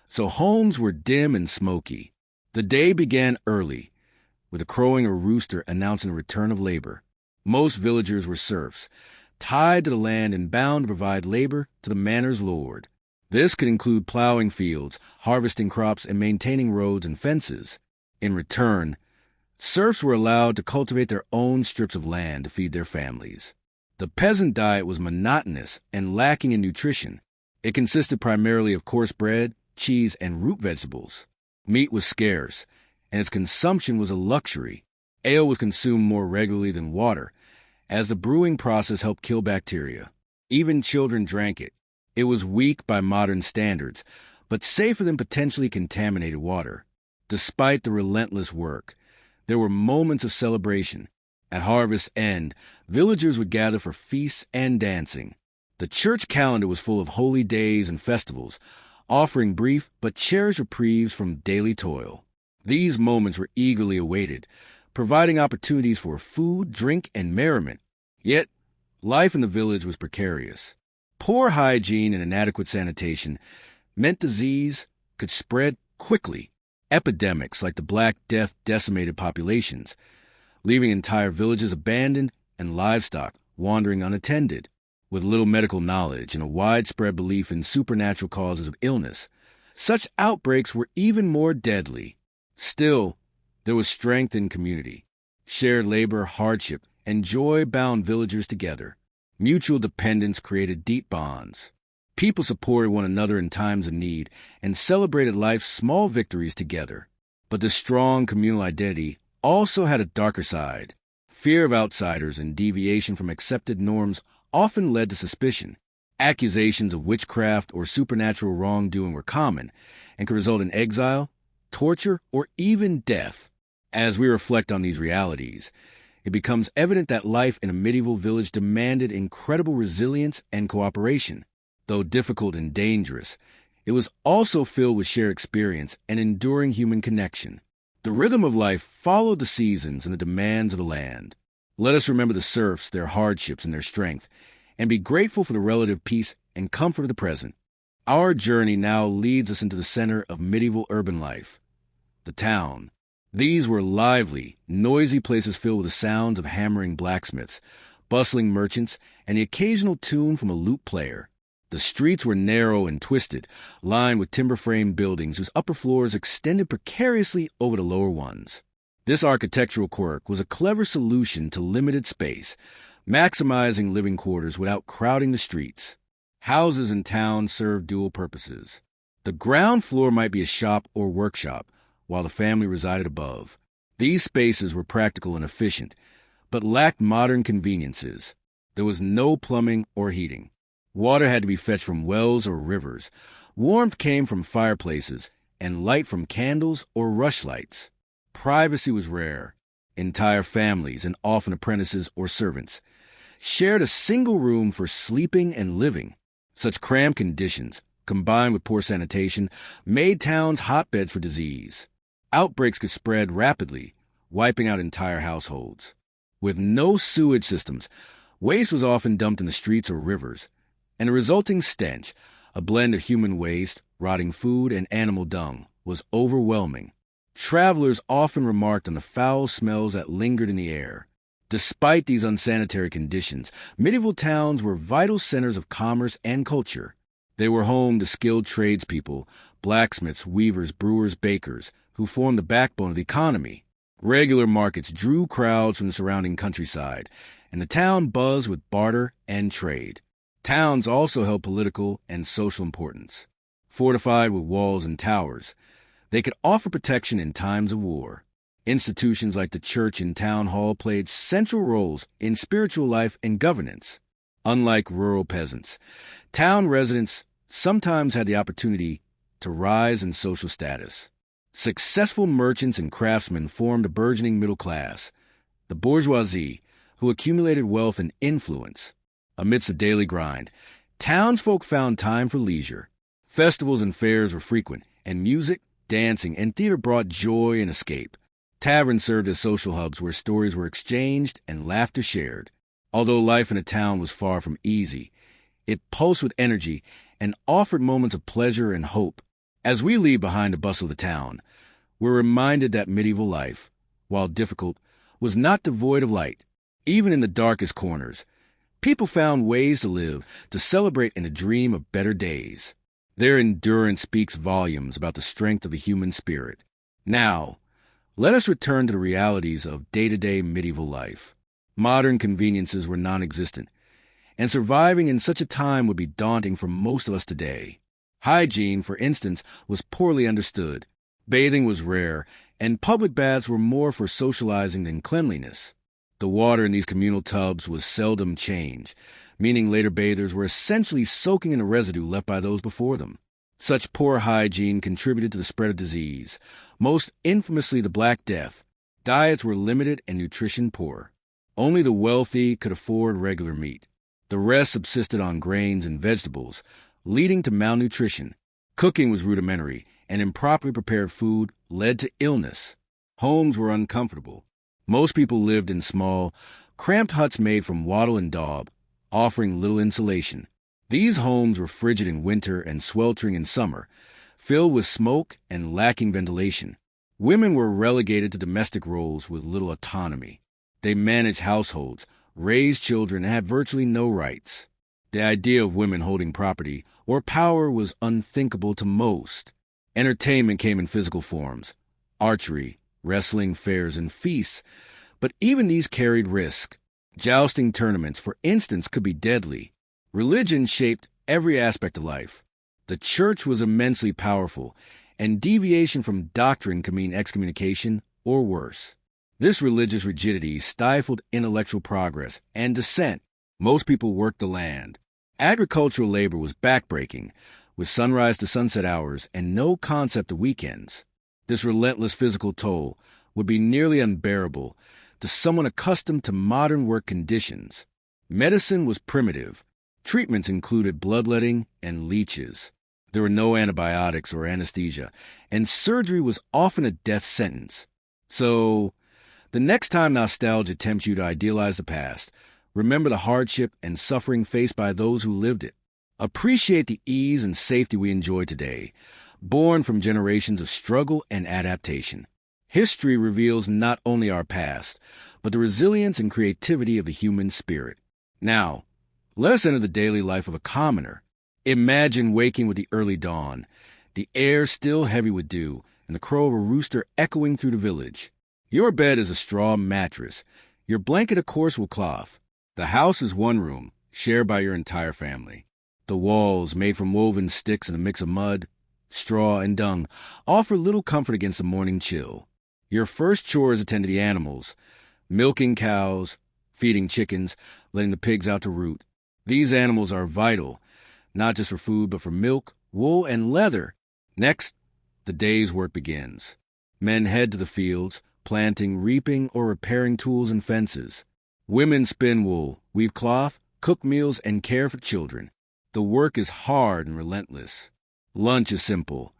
so homes were dim and smoky. The day began early, with a crowing or rooster announcing the return of labor. Most villagers were serfs, tied to the land and bound to provide labor to the manor's lord. This could include plowing fields, harvesting crops, and maintaining roads and fences. In return, serfs were allowed to cultivate their own strips of land to feed their families. The peasant diet was monotonous and lacking in nutrition. It consisted primarily of coarse bread, cheese, and root vegetables. Meat was scarce, and its consumption was a luxury. Ale was consumed more regularly than water, as the brewing process helped kill bacteria. Even children drank it. It was weak by modern standards, but safer than potentially contaminated water. Despite the relentless work, there were moments of celebration. At harvest's end, villagers would gather for feasts and dancing. The church calendar was full of holy days and festivals, offering brief but cherished reprieves from daily toil. These moments were eagerly awaited, providing opportunities for food, drink, and merriment. Yet, life in the village was precarious. Poor hygiene and inadequate sanitation meant disease could spread quickly. Epidemics like the Black Death decimated populations, leaving entire villages abandoned and livestock wandering unattended. With little medical knowledge and a widespread belief in supernatural causes of illness, such outbreaks were even more deadly. Still, there was strength in community. Shared labor, hardship, and joy bound villagers together. Mutual dependence created deep bonds. People supported one another in times of need and celebrated life's small victories together. But this strong communal identity also had a darker side. Fear of outsiders and deviation from accepted norms often led to suspicion. Accusations of witchcraft or supernatural wrongdoing were common and could result in exile, torture, or even death. As we reflect on these realities, it becomes evident that life in a medieval village demanded incredible resilience and cooperation. Though difficult and dangerous, it was also filled with shared experience and enduring human connection. The rhythm of life followed the seasons and the demands of the land. Let us remember the serfs, their hardships, and their strength, and be grateful for the relative peace and comfort of the present. Our journey now leads us into the center of medieval urban life, the town. These were lively, noisy places filled with the sounds of hammering blacksmiths, bustling merchants, and the occasional tune from a lute player. The streets were narrow and twisted, lined with timber-framed buildings whose upper floors extended precariously over the lower ones. This architectural quirk was a clever solution to limited space, maximizing living quarters without crowding the streets. Houses in town served dual purposes. The ground floor might be a shop or workshop, while the family resided above. These spaces were practical and efficient, but lacked modern conveniences. There was no plumbing or heating. Water had to be fetched from wells or rivers. Warmth came from fireplaces, and light from candles or rushlights. Privacy was rare. Entire families, and often apprentices or servants, shared a single room for sleeping and living. Such cramped conditions, combined with poor sanitation, made towns hotbeds for disease. Outbreaks could spread rapidly, wiping out entire households. With no sewage systems, waste was often dumped in the streets or rivers, and the resulting stench, a blend of human waste, rotting food, and animal dung, was overwhelming. Travelers often remarked on the foul smells that lingered in the air. Despite these unsanitary conditions, medieval towns were vital centers of commerce and culture. They were home to skilled tradespeople, blacksmiths, weavers, brewers, bakers, who formed the backbone of the economy. Regular markets drew crowds from the surrounding countryside, and the town buzzed with barter and trade. Towns also held political and social importance. Fortified with walls and towers, they could offer protection in times of war. Institutions like the church and town hall played central roles in spiritual life and governance. Unlike rural peasants, town residents sometimes had the opportunity to rise in social status. Successful merchants and craftsmen formed a burgeoning middle class, the bourgeoisie, who accumulated wealth and influence. Amidst the daily grind, townsfolk found time for leisure. Festivals and fairs were frequent, and music, dancing, and theater brought joy and escape. Taverns served as social hubs where stories were exchanged and laughter shared. Although life in a town was far from easy, it pulsed with energy and offered moments of pleasure and hope. As we leave behind the bustle of the town, we're reminded that medieval life, while difficult, was not devoid of light. Even in the darkest corners, people found ways to live, to celebrate, and to dream of better days. Their endurance speaks volumes about the strength of the human spirit. Now, let us return to the realities of day-to-day medieval life. Modern conveniences were non-existent, and surviving in such a time would be daunting for most of us today. Hygiene, for instance, was poorly understood. Bathing was rare, and public baths were more for socializing than cleanliness. The water in these communal tubs was seldom changed, meaning later bathers were essentially soaking in the residue left by those before them. Such poor hygiene contributed to the spread of disease, most infamously the Black Death. Diets were limited and nutrition poor. Only the wealthy could afford regular meat. The rest subsisted on grains and vegetables, leading to malnutrition. Cooking was rudimentary, and improperly prepared food led to illness. Homes were uncomfortable. Most people lived in small, cramped huts made from wattle and daub, offering little insulation. These homes were frigid in winter and sweltering in summer, filled with smoke and lacking ventilation. Women were relegated to domestic roles with little autonomy. They managed households, raised children, and had virtually no rights. The idea of women holding property or power was unthinkable to most. Entertainment came in physical forms: archery, wrestling, fairs, and feasts. But even these carried risk. Jousting tournaments, for instance, could be deadly. Religion shaped every aspect of life. The church was immensely powerful, and deviation from doctrine could mean excommunication or worse. This religious rigidity stifled intellectual progress and dissent. Most people worked the land. Agricultural labor was backbreaking, with sunrise to sunset hours and no concept of weekends. This relentless physical toll would be nearly unbearable to someone accustomed to modern work conditions. Medicine was primitive. Treatments included bloodletting and leeches. There were no antibiotics or anesthesia, and surgery was often a death sentence. So, the next time nostalgia tempts you to idealize the past, remember the hardship and suffering faced by those who lived it. Appreciate the ease and safety we enjoy today, born from generations of struggle and adaptation. History reveals not only our past, but the resilience and creativity of the human spirit. Now, let us enter the daily life of a commoner. Imagine waking with the early dawn, the air still heavy with dew, and the crow of a rooster echoing through the village. Your bed is a straw mattress, your blanket a coarse wool cloth. The house is one room, shared by your entire family. The walls, made from woven sticks and a mix of mud, straw, and dung, offer little comfort against the morning chill. Your first chore is to tend to the animals, milking cows, feeding chickens, letting the pigs out to root. These animals are vital, not just for food, but for milk, wool, and leather. Next, the day's work begins. Men head to the fields, planting, reaping, or repairing tools and fences. Women spin wool, weave cloth, cook meals, and care for children. The work is hard and relentless. Lunch is simple: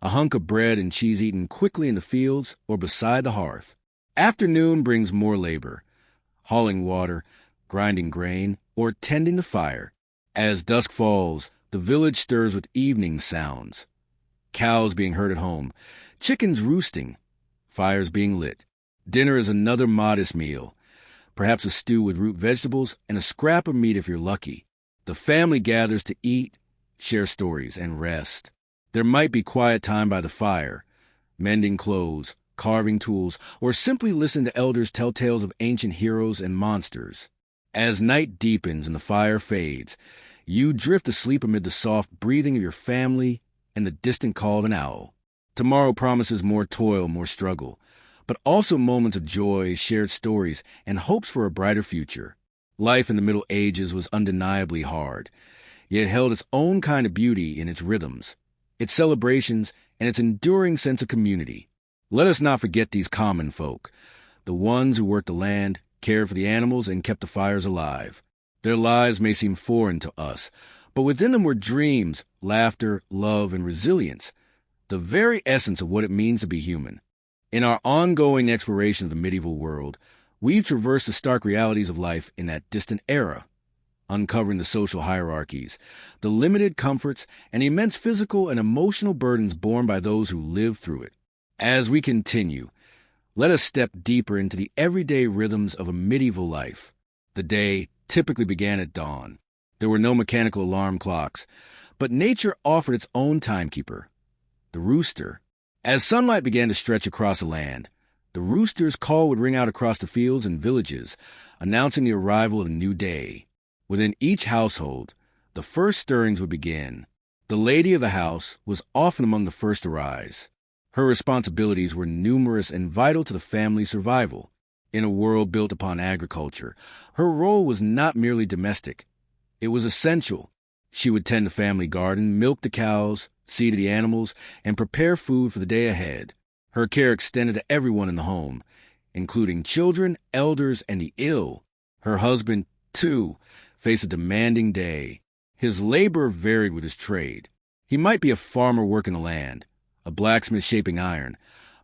a hunk of bread and cheese eaten quickly in the fields or beside the hearth. Afternoon brings more labor: hauling water, grinding grain, or tending the fire. As dusk falls, the village stirs with evening sounds: cows being heard at home, chickens roosting, fires being lit. Dinner is another modest meal, perhaps a stew with root vegetables and a scrap of meat if you're lucky. The family gathers to eat, share stories, and rest. There might be quiet time by the fire, mending clothes, carving tools, or simply listen to elders tell tales of ancient heroes and monsters. As night deepens and the fire fades, you drift asleep amid the soft breathing of your family and the distant call of an owl. Tomorrow promises more toil, more struggle, but also moments of joy, shared stories, and hopes for a brighter future. Life in the Middle Ages was undeniably hard, yet it held its own kind of beauty in its rhythms, its celebrations, and its enduring sense of community. Let us not forget these common folk, the ones who worked the land, cared for the animals, and kept the fires alive. Their lives may seem foreign to us, but within them were dreams, laughter, love, and resilience. the very essence of what it means to be human. In our ongoing exploration of the medieval world, we've traversed the stark realities of life in that distant era, uncovering the social hierarchies, the limited comforts, and immense physical and emotional burdens borne by those who lived through it. As we continue, let us step deeper into the everyday rhythms of a medieval life. The day typically began at dawn. There were no mechanical alarm clocks, but nature offered its own timekeeper, the rooster. As sunlight began to stretch across the land, the rooster's call would ring out across the fields and villages, announcing the arrival of a new day. Within each household, the first stirrings would begin. The lady of the house was often among the first to rise. Her responsibilities were numerous and vital to the family's survival. In a world built upon agriculture, her role was not merely domestic. It was essential. She would tend the family garden, milk the cows, see to the animals, and prepare food for the day ahead. Her care extended to everyone in the home, including children, elders, and the ill. Her husband, too, faced a demanding day. His labor varied with his trade. He might be a farmer working the land, a blacksmith shaping iron,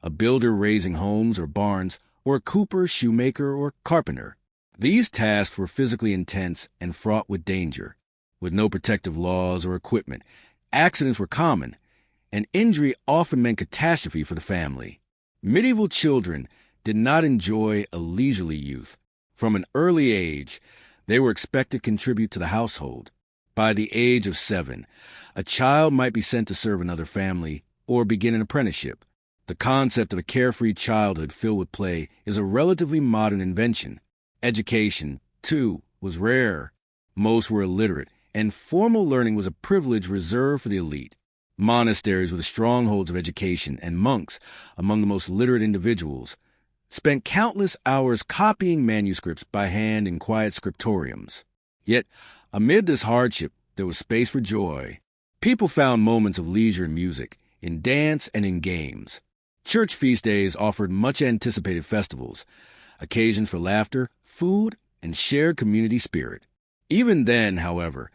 a builder raising homes or barns, or a cooper, shoemaker, or carpenter. These tasks were physically intense and fraught with danger. With no protective laws or equipment, accidents were common, and injury often meant catastrophe for the family. Medieval children did not enjoy a leisurely youth. From an early age, they were expected to contribute to the household. By the age of 7, a child might be sent to serve another family or begin an apprenticeship. The concept of a carefree childhood filled with play is a relatively modern invention. Education, too, was rare. Most were illiterate, and formal learning was a privilege reserved for the elite. Monasteries were the strongholds of education, and monks, among the most literate individuals, spent countless hours copying manuscripts by hand in quiet scriptoriums. Yet, amid this hardship, there was space for joy. People found moments of leisure in music, in dance, and in games. Church feast days offered much-anticipated festivals, occasions for laughter, food, and shared community spirit. Even then, however,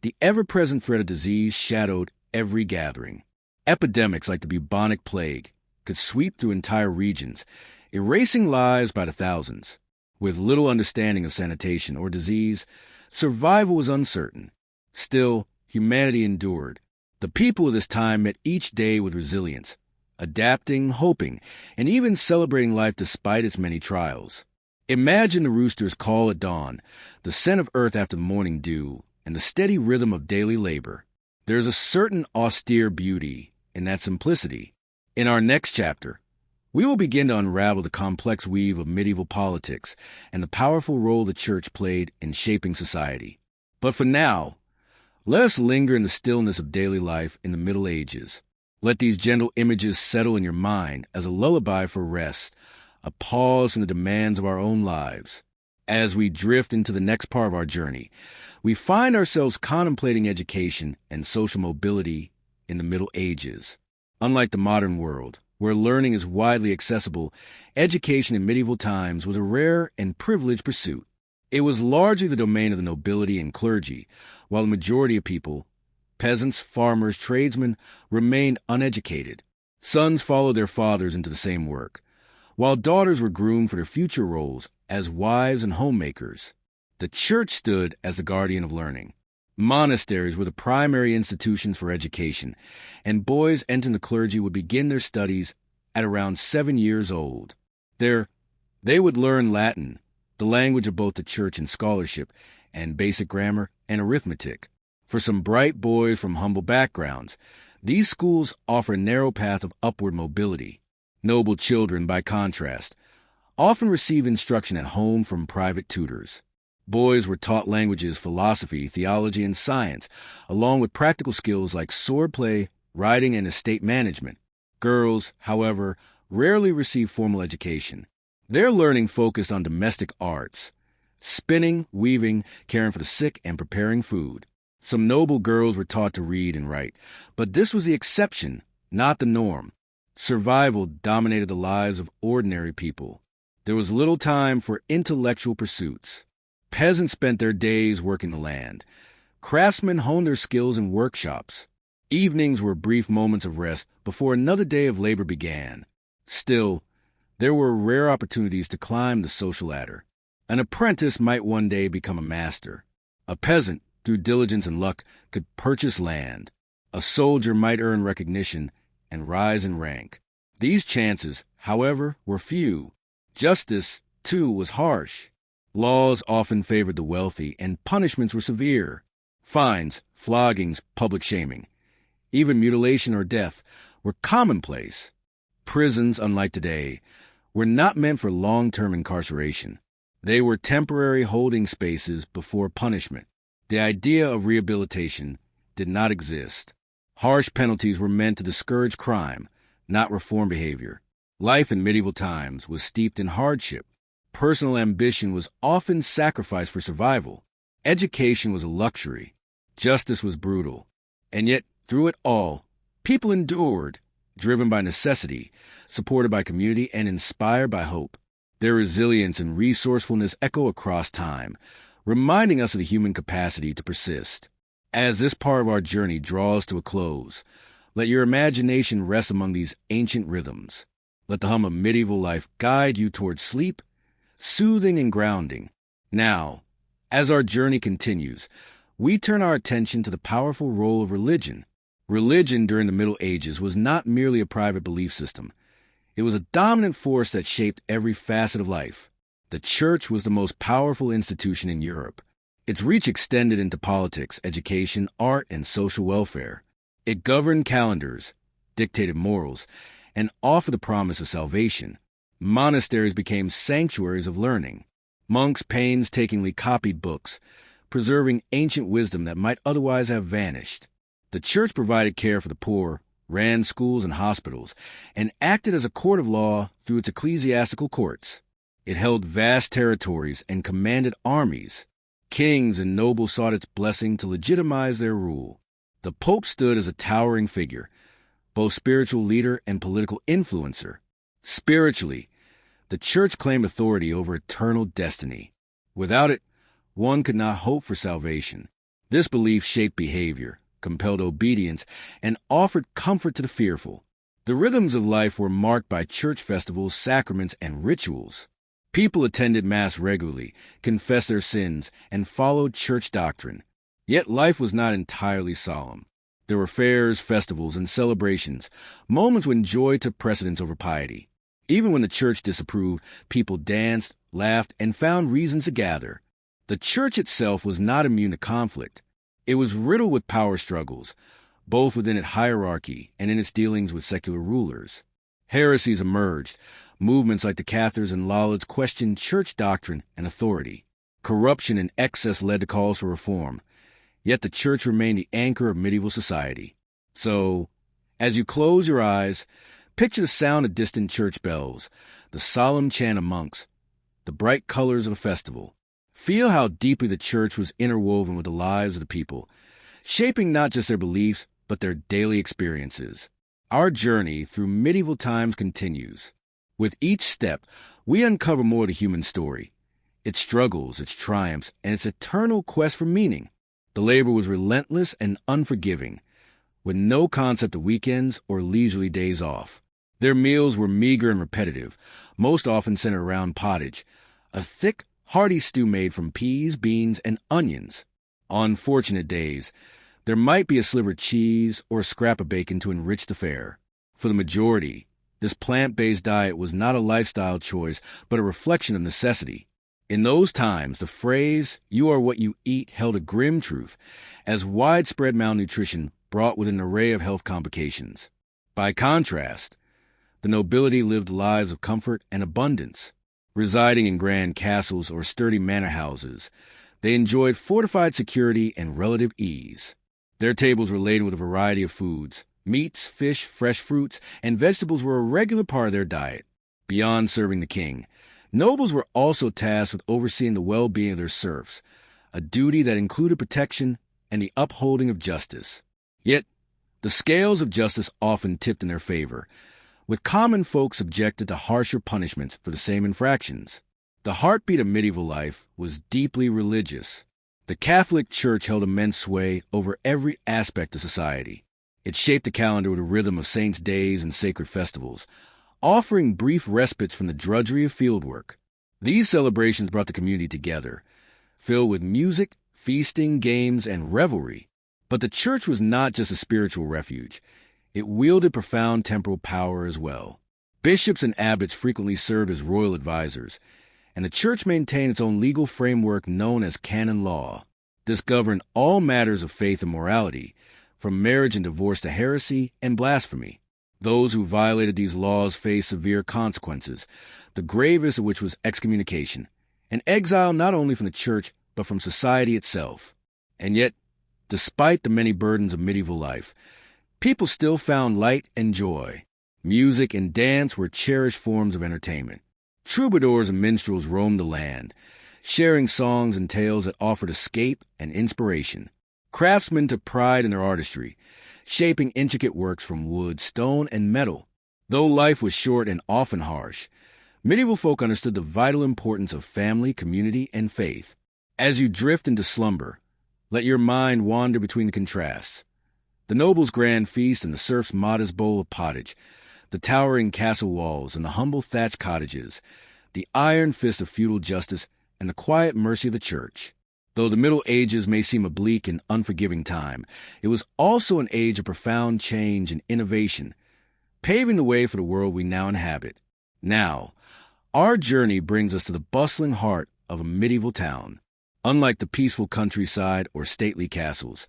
the ever-present threat of disease shadowed every gathering. Epidemics like the bubonic plague could sweep through entire regions, erasing lives by the thousands. With little understanding of sanitation or disease, survival was uncertain. Still, humanity endured. The people of this time met each day with resilience, adapting, hoping, and even celebrating life despite its many trials. Imagine the rooster's call at dawn, the scent of earth after the morning dew, and the steady rhythm of daily labor. There is a certain austere beauty in that simplicity. In our next chapter, we will begin to unravel the complex weave of medieval politics and the powerful role the church played in shaping society. But for now, let us linger in the stillness of daily life in the Middle Ages. Let these gentle images settle in your mind as a lullaby for rest, a pause from the demands of our own lives. As we drift into the next part of our journey, we find ourselves contemplating education and social mobility in the Middle Ages. Unlike the modern world, where learning is widely accessible, education in medieval times was a rare and privileged pursuit. It was largely the domain of the nobility and clergy, while the majority of people, peasants, farmers, tradesmen, remained uneducated. Sons followed their fathers into the same work, while daughters were groomed for their future roles as wives and homemakers. The church stood as the guardian of learning. Monasteries were the primary institutions for education, and boys entering the clergy would begin their studies at around 7 years old. There, they would learn Latin, the language of both the church and scholarship, and basic grammar and arithmetic. For some bright boys from humble backgrounds, these schools offer a narrow path of upward mobility. Noble children, by contrast, often receive instruction at home from private tutors. Boys were taught languages, philosophy, theology, and science, along with practical skills like swordplay, riding, and estate management. Girls, however, rarely received formal education. Their learning focused on domestic arts, spinning, weaving, caring for the sick, and preparing food. Some noble girls were taught to read and write, but this was the exception, not the norm. Survival dominated the lives of ordinary people. There was little time for intellectual pursuits. Peasants spent their days working the land. Craftsmen honed their skills in workshops. Evenings were brief moments of rest before another day of labor began. Still, there were rare opportunities to climb the social ladder. An apprentice might one day become a master. A peasant, through diligence and luck, could purchase land. A soldier might earn recognition and rise in rank. These chances, however, were few. Justice, too, was harsh. Laws often favored the wealthy, and punishments were severe. Fines, floggings, public shaming, even mutilation or death, were commonplace. Prisons, unlike today, were not meant for long-term incarceration. They were temporary holding spaces before punishment. The idea of rehabilitation did not exist. Harsh penalties were meant to discourage crime, not reform behavior. Life in medieval times was steeped in hardship. Personal ambition was often sacrificed for survival. Education was a luxury. Justice was brutal. And yet, through it all, people endured, driven by necessity, supported by community, and inspired by hope. Their resilience and resourcefulness echo across time, reminding us of the human capacity to persist. As this part of our journey draws to a close, let your imagination rest among these ancient rhythms. Let the hum of medieval life guide you towards sleep, soothing and grounding. Now, as our journey continues, we turn our attention to the powerful role of religion. Religion during the Middle Ages was not merely a private belief system. It was a dominant force that shaped every facet of life. The church was the most powerful institution in Europe. Its reach extended into politics, education, art, and social welfare. It governed calendars, dictated morals, and offered the promise of salvation. Monasteries became sanctuaries of learning. Monks painstakingly copied books, preserving ancient wisdom that might otherwise have vanished. The church provided care for the poor, ran schools and hospitals, and acted as a court of law through its ecclesiastical courts. It held vast territories and commanded armies. Kings and nobles sought its blessing to legitimize their rule. The Pope stood as a towering figure, both spiritual leader and political influencer. Spiritually, the church claimed authority over eternal destiny. Without it, one could not hope for salvation. This belief shaped behavior, compelled obedience, and offered comfort to the fearful. The rhythms of life were marked by church festivals, sacraments, and rituals. People attended Mass regularly, confessed their sins, and followed church doctrine. Yet life was not entirely solemn. There were fairs, festivals, and celebrations, moments when joy took precedence over piety. Even when the church disapproved, people danced, laughed, and found reasons to gather. The church itself was not immune to conflict. It was riddled with power struggles, both within its hierarchy and in its dealings with secular rulers. Heresies emerged. Movements like the Cathars and Lollards questioned church doctrine and authority. Corruption and excess led to calls for reform. Yet the church remained the anchor of medieval society. So, as you close your eyes, picture the sound of distant church bells, the solemn chant of monks, the bright colors of a festival. Feel how deeply the church was interwoven with the lives of the people, shaping not just their beliefs, but their daily experiences. Our journey through medieval times continues. With each step, we uncover more of the human story, its struggles, its triumphs, and its eternal quest for meaning. The labor was relentless and unforgiving, with no concept of weekends or leisurely days off. Their meals were meager and repetitive, most often centered around pottage, a thick, hearty stew made from peas, beans, and onions. On fortunate days, there might be a sliver of cheese or a scrap of bacon to enrich the fare. For the majority, this plant-based diet was not a lifestyle choice, but a reflection of necessity. In those times, the phrase, "you are what you eat," held a grim truth, as widespread malnutrition brought with an array of health complications. By contrast, the nobility lived lives of comfort and abundance. Residing in grand castles or sturdy manor houses, they enjoyed fortified security and relative ease. Their tables were laden with a variety of foods. Meats, fish, fresh fruits, and vegetables were a regular part of their diet. Beyond serving the king, nobles were also tasked with overseeing the well-being of their serfs, a duty that included protection and the upholding of justice. Yet, the scales of justice often tipped in their favor, with common folk subjected to harsher punishments for the same infractions. The heartbeat of medieval life was deeply religious. The Catholic Church held immense sway over every aspect of society. It shaped the calendar with a rhythm of saints' days and sacred festivals, offering brief respites from the drudgery of fieldwork. These celebrations brought the community together, filled with music, feasting, games, and revelry. But the church was not just a spiritual refuge. It wielded profound temporal power as well. Bishops and abbots frequently served as royal advisors, and the church maintained its own legal framework known as canon law. This governed all matters of faith and morality, from marriage and divorce to heresy and blasphemy. Those who violated these laws faced severe consequences, the gravest of which was excommunication, and exile not only from the church, but from society itself. And yet, despite the many burdens of medieval life, people still found light and joy. Music and dance were cherished forms of entertainment. Troubadours and minstrels roamed the land, sharing songs and tales that offered escape and inspiration. Craftsmen took pride in their artistry, shaping intricate works from wood, stone, and metal. Though life was short and often harsh, medieval folk understood the vital importance of family, community, and faith. As you drift into slumber, let your mind wander between the contrasts. The noble's grand feast and the serf's modest bowl of pottage, the towering castle walls and the humble thatched cottages, the iron fist of feudal justice and the quiet mercy of the church. Though the Middle Ages may seem a bleak and unforgiving time, it was also an age of profound change and innovation, paving the way for the world we now inhabit. Now, our journey brings us to the bustling heart of a medieval town. Unlike the peaceful countryside or stately castles,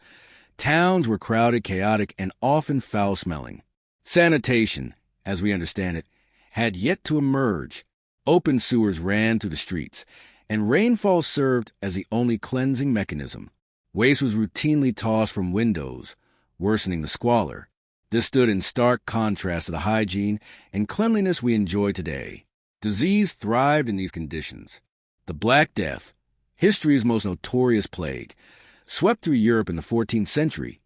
towns were crowded, chaotic, and often foul-smelling. Sanitation, as we understand it, had yet to emerge. Open sewers ran through the streets, and rainfall served as the only cleansing mechanism. Waste was routinely tossed from windows, worsening the squalor. This stood in stark contrast to the hygiene and cleanliness we enjoy today. Disease thrived in these conditions. The Black Death, history's most notorious plague, swept through Europe in the 14th century,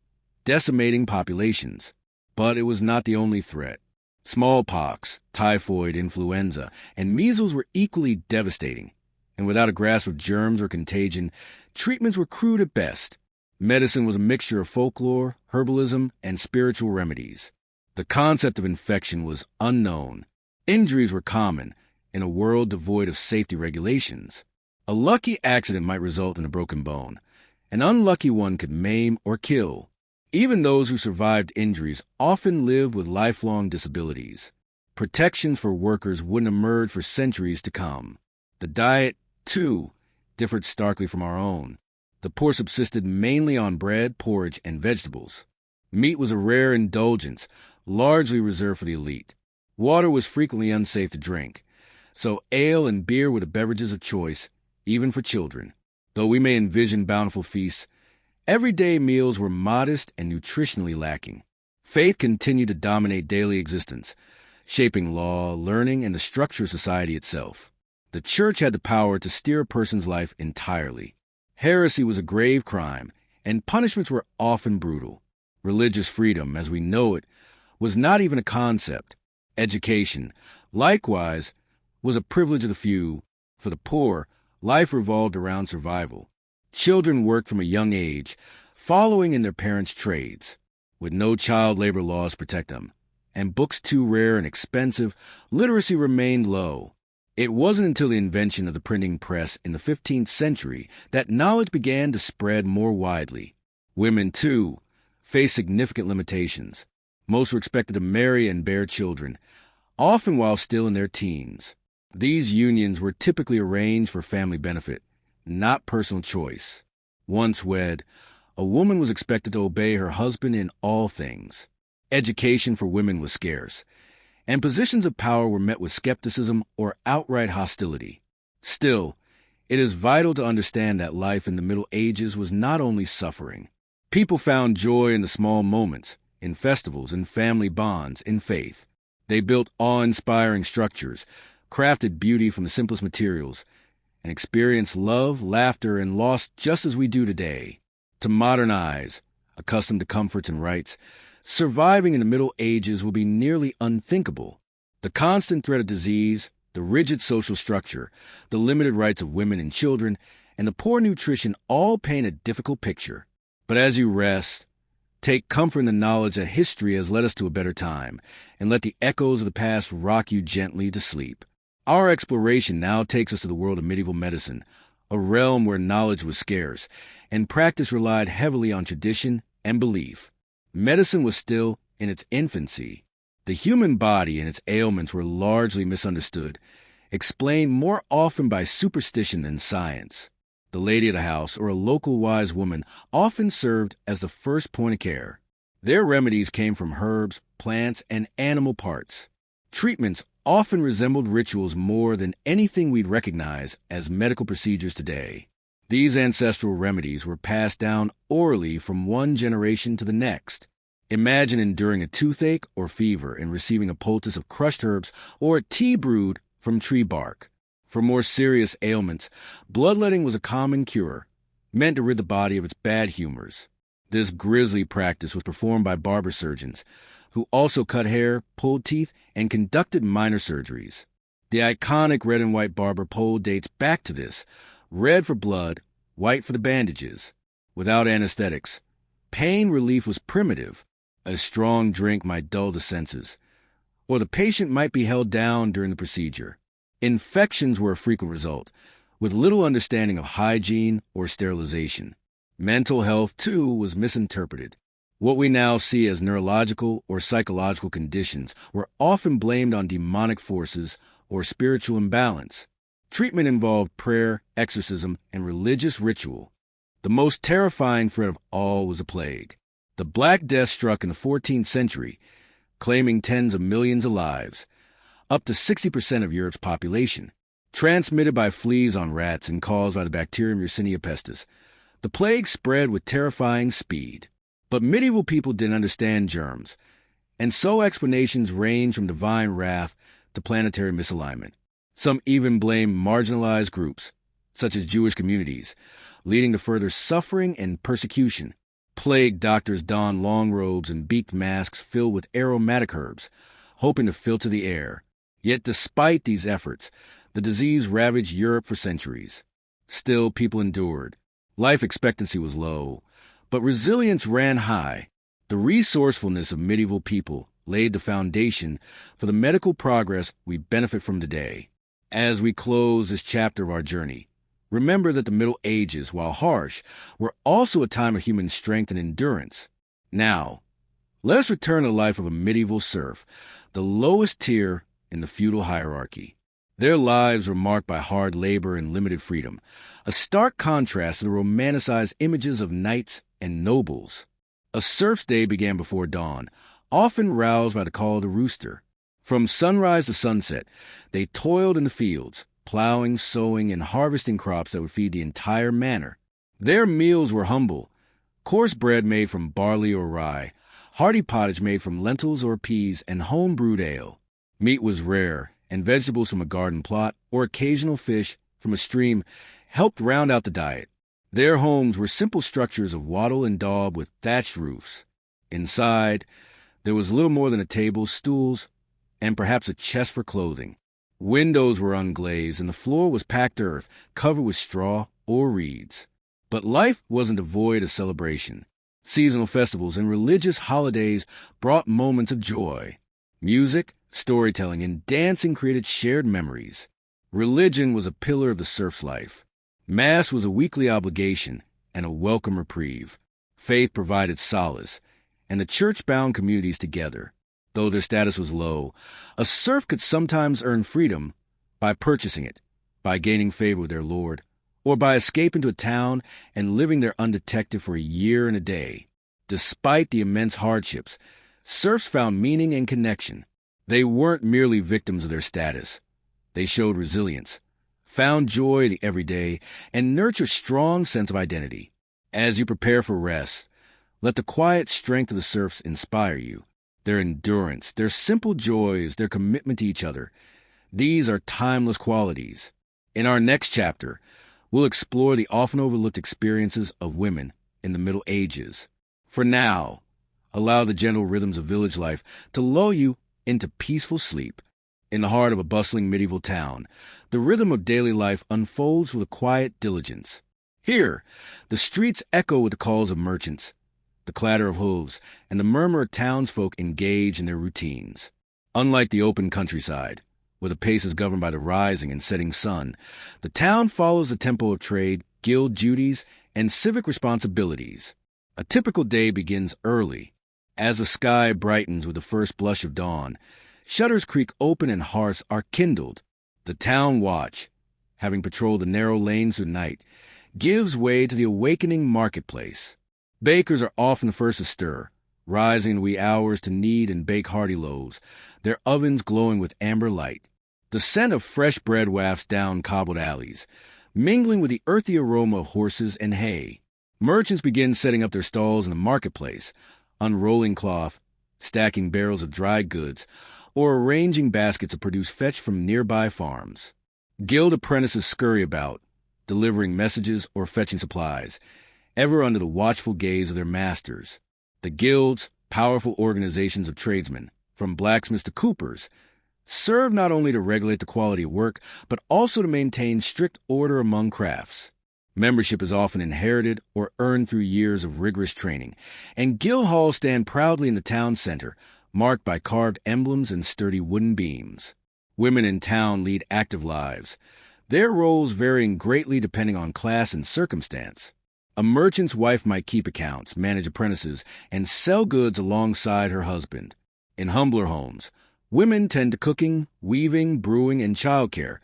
decimating populations. But it was not the only threat. Smallpox, typhoid, influenza, and measles were equally devastating. And without a grasp of germs or contagion, treatments were crude at best. Medicine was a mixture of folklore, herbalism, and spiritual remedies. The concept of infection was unknown. Injuries were common in a world devoid of safety regulations. A lucky accident might result in a broken bone. An unlucky one could maim or kill. Even those who survived injuries often lived with lifelong disabilities. Protections for workers wouldn't emerge for centuries to come. The diet, too, differed starkly from our own. The poor subsisted mainly on bread, porridge, and vegetables. Meat was a rare indulgence, largely reserved for the elite. Water was frequently unsafe to drink, so ale and beer were the beverages of choice, even for children. Though we may envision bountiful feasts, everyday meals were modest and nutritionally lacking. Faith continued to dominate daily existence, shaping law, learning, and the structure of society itself. The church had the power to steer a person's life entirely. Heresy was a grave crime, and punishments were often brutal. Religious freedom, as we know it, was not even a concept. Education, likewise, was a privilege of the few. For the poor, life revolved around survival. Children worked from a young age, following in their parents' trades, with no child labor laws to protect them. And books too rare and expensive, literacy remained low. It wasn't until the invention of the printing press in the 15th century that knowledge began to spread more widely. Women, too, faced significant limitations. Most were expected to marry and bear children, often while still in their teens. These unions were typically arranged for family benefit, not personal choice. Once wed, a woman was expected to obey her husband in all things. Education for women was scarce, and positions of power were met with skepticism or outright hostility. Still, it is vital to understand that life in the Middle Ages was not only suffering. People found joy in the small moments, in festivals, in family bonds, in faith. They built awe-inspiring structures, crafted beauty from the simplest materials, and experienced love, laughter, and loss just as we do today. To modern eyes, accustomed to comforts and rights, surviving in the Middle Ages will be nearly unthinkable. The constant threat of disease, the rigid social structure, the limited rights of women and children, and the poor nutrition all paint a difficult picture. But as you rest, Take comfort in the knowledge that history has led us to a better time, and let the echoes of the past rock you gently to sleep. Our exploration now takes us to the world of medieval medicine, a realm where knowledge was scarce, and practice relied heavily on tradition and belief. Medicine was still in its infancy. The human body and its ailments were largely misunderstood, explained more often by superstition than science. The lady of the house, or a local wise woman, often served as the first point of care. Their remedies came from herbs, plants, and animal parts. Treatments often resembled rituals more than anything we'd recognize as medical procedures today. These ancestral remedies were passed down orally from one generation to the next. Imagine enduring a toothache or fever and receiving a poultice of crushed herbs or a tea brewed from tree bark. For more serious ailments, bloodletting was a common cure, meant to rid the body of its bad humors. This grisly practice was performed by barber surgeons, who also cut hair, pulled teeth, and conducted minor surgeries. The iconic red and white barber pole dates back to this: red for blood, white for the bandages. Without anesthetics, pain relief was primitive. A strong drink might dull the senses, or the patient might be held down during the procedure. Infections were a frequent result, with little understanding of hygiene or sterilization. Mental health, too, was misinterpreted. What we now see as neurological or psychological conditions were often blamed on demonic forces or spiritual imbalance. Treatment involved prayer, exorcism, and religious ritual. The most terrifying threat of all was the plague. The Black Death struck in the 14th century, claiming tens of millions of lives, up to 60% of Europe's population. Transmitted by fleas on rats and caused by the bacterium Yersinia pestis, the plague spread with terrifying speed. But medieval people didn't understand germs, and so explanations ranged from divine wrath to planetary misalignment. Some even blamed marginalized groups, such as Jewish communities, leading to further suffering and persecution. Plague doctors donned long robes and beaked masks filled with aromatic herbs, hoping to filter the air. Yet despite these efforts, the disease ravaged Europe for centuries. Still, people endured. Life expectancy was low, but resilience ran high. The resourcefulness of medieval people laid the foundation for the medical progress we benefit from today. As we close this chapter of our journey, remember that the Middle Ages, while harsh, were also a time of human strength and endurance. Now, let us return to the life of a medieval serf, the lowest tier in the feudal hierarchy. Their lives were marked by hard labor and limited freedom, a stark contrast to the romanticized images of knights and nobles. A serf's day began before dawn, often roused by the call of the rooster. From sunrise to sunset, they toiled in the fields, plowing, sowing, and harvesting crops that would feed the entire manor. Their meals were humble: coarse bread made from barley or rye, hearty pottage made from lentils or peas, and home-brewed ale. Meat was rare, and vegetables from a garden plot or occasional fish from a stream helped round out the diet. Their homes were simple structures of wattle and daub with thatched roofs. Inside, there was little more than a table, stools, and perhaps a chest for clothing. Windows were unglazed, and the floor was packed earth, covered with straw or reeds. But life wasn't devoid of celebration. Seasonal festivals and religious holidays brought moments of joy. Music, storytelling, and dancing created shared memories. Religion was a pillar of the serf's life. Mass was a weekly obligation and a welcome reprieve. Faith provided solace, and the church bound communities together. Though their status was low, a serf could sometimes earn freedom by purchasing it, by gaining favor with their lord, or by escaping to a town and living there undetected for a year and a day. Despite the immense hardships, serfs found meaning and connection. They weren't merely victims of their status. They showed resilience, found joy in the everyday, and nurtured a strong sense of identity. As you prepare for rest, let the quiet strength of the serfs inspire you. Their endurance, their simple joys, their commitment to each other. These are timeless qualities. In our next chapter, we'll explore the often overlooked experiences of women in the Middle Ages. For now, allow the gentle rhythms of village life to lull you into peaceful sleep. In the heart of a bustling medieval town, the rhythm of daily life unfolds with a quiet diligence. Here, the streets echo with the calls of merchants, the clatter of hooves, and the murmur of townsfolk engage in their routines. Unlike the open countryside, where the pace is governed by the rising and setting sun, the town follows the tempo of trade, guild duties, and civic responsibilities. A typical day begins early. As the sky brightens with the first blush of dawn, shutters creak open and hearths are kindled. The town watch, having patrolled the narrow lanes through the night, gives way to the awakening marketplace. Bakers are often the first to stir, rising in wee hours to knead and bake hearty loaves, their ovens glowing with amber light. The scent of fresh bread wafts down cobbled alleys, mingling with the earthy aroma of horses and hay. Merchants begin setting up their stalls in the marketplace, unrolling cloth, stacking barrels of dried goods, or arranging baskets of produce fetched from nearby farms. Guild apprentices scurry about, delivering messages or fetching supplies, ever under the watchful gaze of their masters. The guilds, powerful organizations of tradesmen, from blacksmiths to coopers, serve not only to regulate the quality of work, but also to maintain strict order among crafts. Membership is often inherited or earned through years of rigorous training, and guild halls stand proudly in the town center, marked by carved emblems and sturdy wooden beams. Women in town lead active lives, their roles varying greatly depending on class and circumstance. A merchant's wife might keep accounts, manage apprentices, and sell goods alongside her husband. In humbler homes, women tend to cooking, weaving, brewing, and childcare,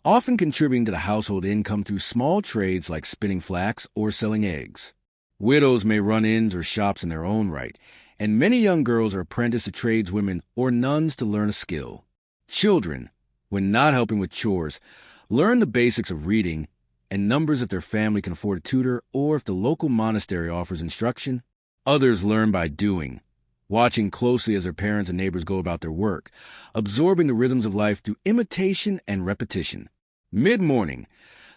often contributing to the household income through small trades like spinning flax or selling eggs. Widows may run inns or shops in their own right, and many young girls are apprenticed to tradeswomen or nuns to learn a skill. Children, when not helping with chores, learn the basics of reading and numbers if their family can afford a tutor or if the local monastery offers instruction. Others learn by doing, watching closely as their parents and neighbors go about their work, absorbing the rhythms of life through imitation and repetition. Mid-morning,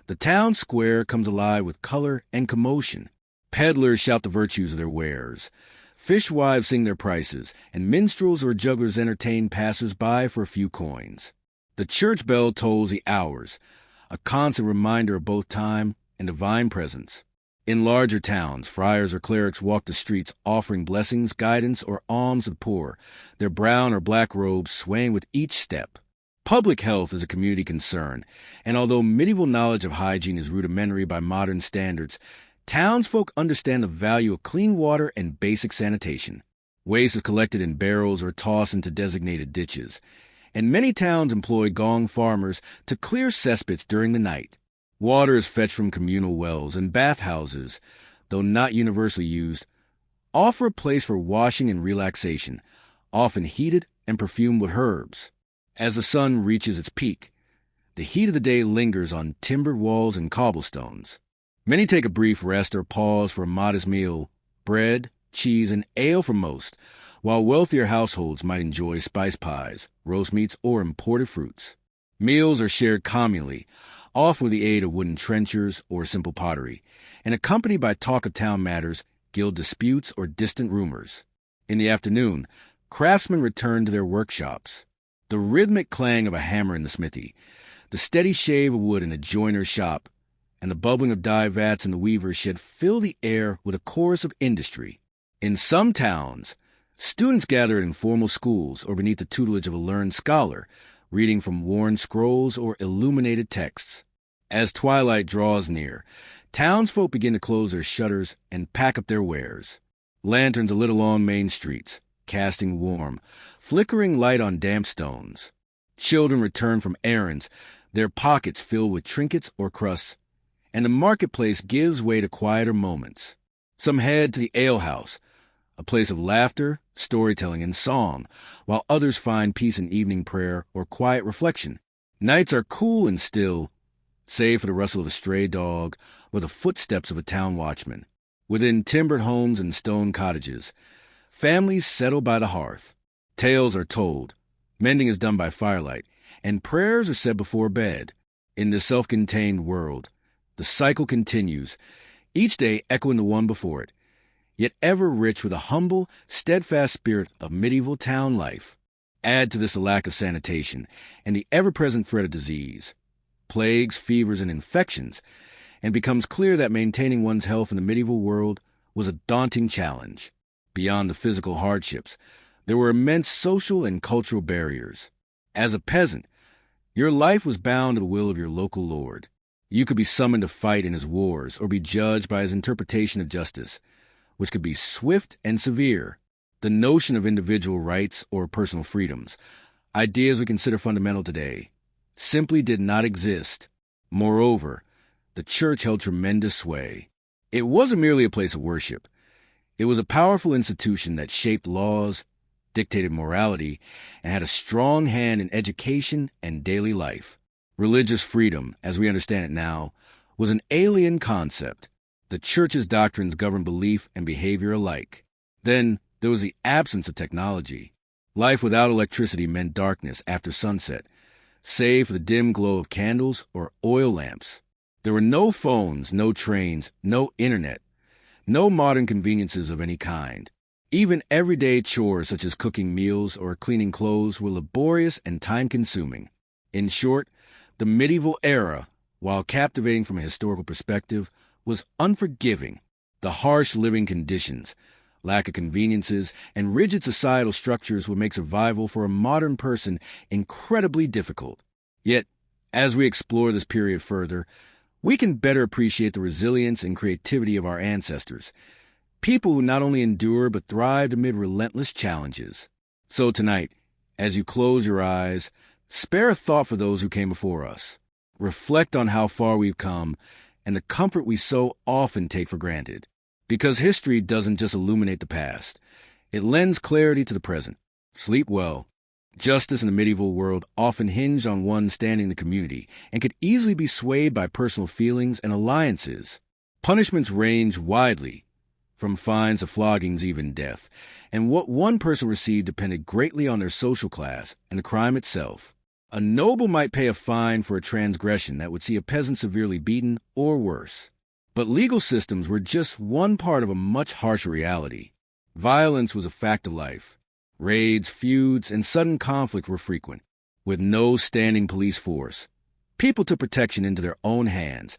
the town square comes alive with color and commotion. Peddlers shout the virtues of their wares. Fishwives sing their prices, and minstrels or jugglers entertain passers-by for a few coins. The church bell tolls the hours, a constant reminder of both time and divine presence. In larger towns, friars or clerics walk the streets offering blessings, guidance, or alms to the poor, their brown or black robes swaying with each step. Public health is a community concern, and although medieval knowledge of hygiene is rudimentary by modern standards, townsfolk understand the value of clean water and basic sanitation. Waste is collected in barrels or tossed into designated ditches, and many towns employ gong farmers to clear cesspits during the night. Water is fetched from communal wells, and bathhouses, though not universally used, offer a place for washing and relaxation, often heated and perfumed with herbs. As the sun reaches its peak, the heat of the day lingers on timbered walls and cobblestones. Many take a brief rest or pause for a modest meal, bread, cheese, and ale for most, while wealthier households might enjoy spice pies, roast meats, or imported fruits. Meals are shared communally, often with the aid of wooden trenchers or simple pottery, and accompanied by talk of town matters, guild disputes, or distant rumors. In the afternoon, craftsmen return to their workshops. The rhythmic clang of a hammer in the smithy, the steady shave of wood in a joiner's shop, and the bubbling of dye vats in the weaver's shed fill the air with a chorus of industry. In some towns, students gather at informal schools or beneath the tutelage of a learned scholar, reading from worn scrolls or illuminated texts. As twilight draws near, townsfolk begin to close their shutters and pack up their wares. Lanterns are lit along main streets, casting warm, flickering light on damp stones. Children return from errands, their pockets filled with trinkets or crusts, and the marketplace gives way to quieter moments. Some head to the alehouse, a place of laughter, storytelling, and song, while others find peace in evening prayer or quiet reflection. Nights are cool and still, save for the rustle of a stray dog or the footsteps of a town watchman. Within timbered homes and stone cottages, families settle by the hearth. Tales are told, mending is done by firelight, and prayers are said before bed. In this self-contained world, the cycle continues, each day echoing the one before it, yet ever rich with a humble, steadfast spirit of medieval town life. Add to this a lack of sanitation and the ever-present threat of disease, plagues, fevers, and infections, and it becomes clear that maintaining one's health in the medieval world was a daunting challenge. Beyond the physical hardships, there were immense social and cultural barriers. As a peasant, your life was bound to the will of your local lord. You could be summoned to fight in his wars or be judged by his interpretation of justice, which could be swift and severe. The notion of individual rights or personal freedoms, ideas we consider fundamental today, simply did not exist. Moreover, the church held tremendous sway. It wasn't merely a place of worship. It was a powerful institution that shaped laws, dictated morality, and had a strong hand in education and daily life. Religious freedom, as we understand it now, was an alien concept. The church's doctrines governed belief and behavior alike. Then there was the absence of technology. Life without electricity meant darkness after sunset, save for the dim glow of candles or oil lamps. There were no phones, no trains, no internet, no modern conveniences of any kind. Even everyday chores such as cooking meals or cleaning clothes were laborious and time-consuming. In short, the medieval era, while captivating from a historical perspective, was unforgiving. The harsh living conditions, lack of conveniences, and rigid societal structures would make survival for a modern person incredibly difficult. Yet, as we explore this period further, we can better appreciate the resilience and creativity of our ancestors, people who not only endured but thrived amid relentless challenges. So tonight, as you close your eyes, spare a thought for those who came before us. Reflect on how far we've come and the comfort we so often take for granted. Because history doesn't just illuminate the past, it lends clarity to the present. Sleep well. Justice in the medieval world often hinged on one standing in the community and could easily be swayed by personal feelings and alliances. Punishments ranged widely, from fines to floggings, even death, and what one person received depended greatly on their social class and the crime itself. A noble might pay a fine for a transgression that would see a peasant severely beaten or worse. But legal systems were just one part of a much harsher reality. Violence was a fact of life. Raids, feuds, and sudden conflict were frequent. With no standing police force, people took protection into their own hands,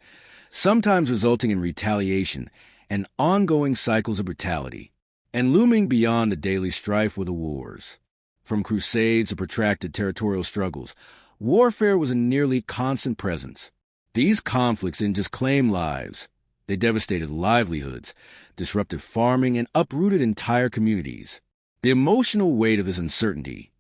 sometimes resulting in retaliation and ongoing cycles of brutality. And looming beyond the daily strife were the wars. From crusades to protracted territorial struggles, warfare was a nearly constant presence. These conflicts didn't just claim lives. They devastated livelihoods, disrupted farming, and uprooted entire communities. The emotional weight of this uncertainty,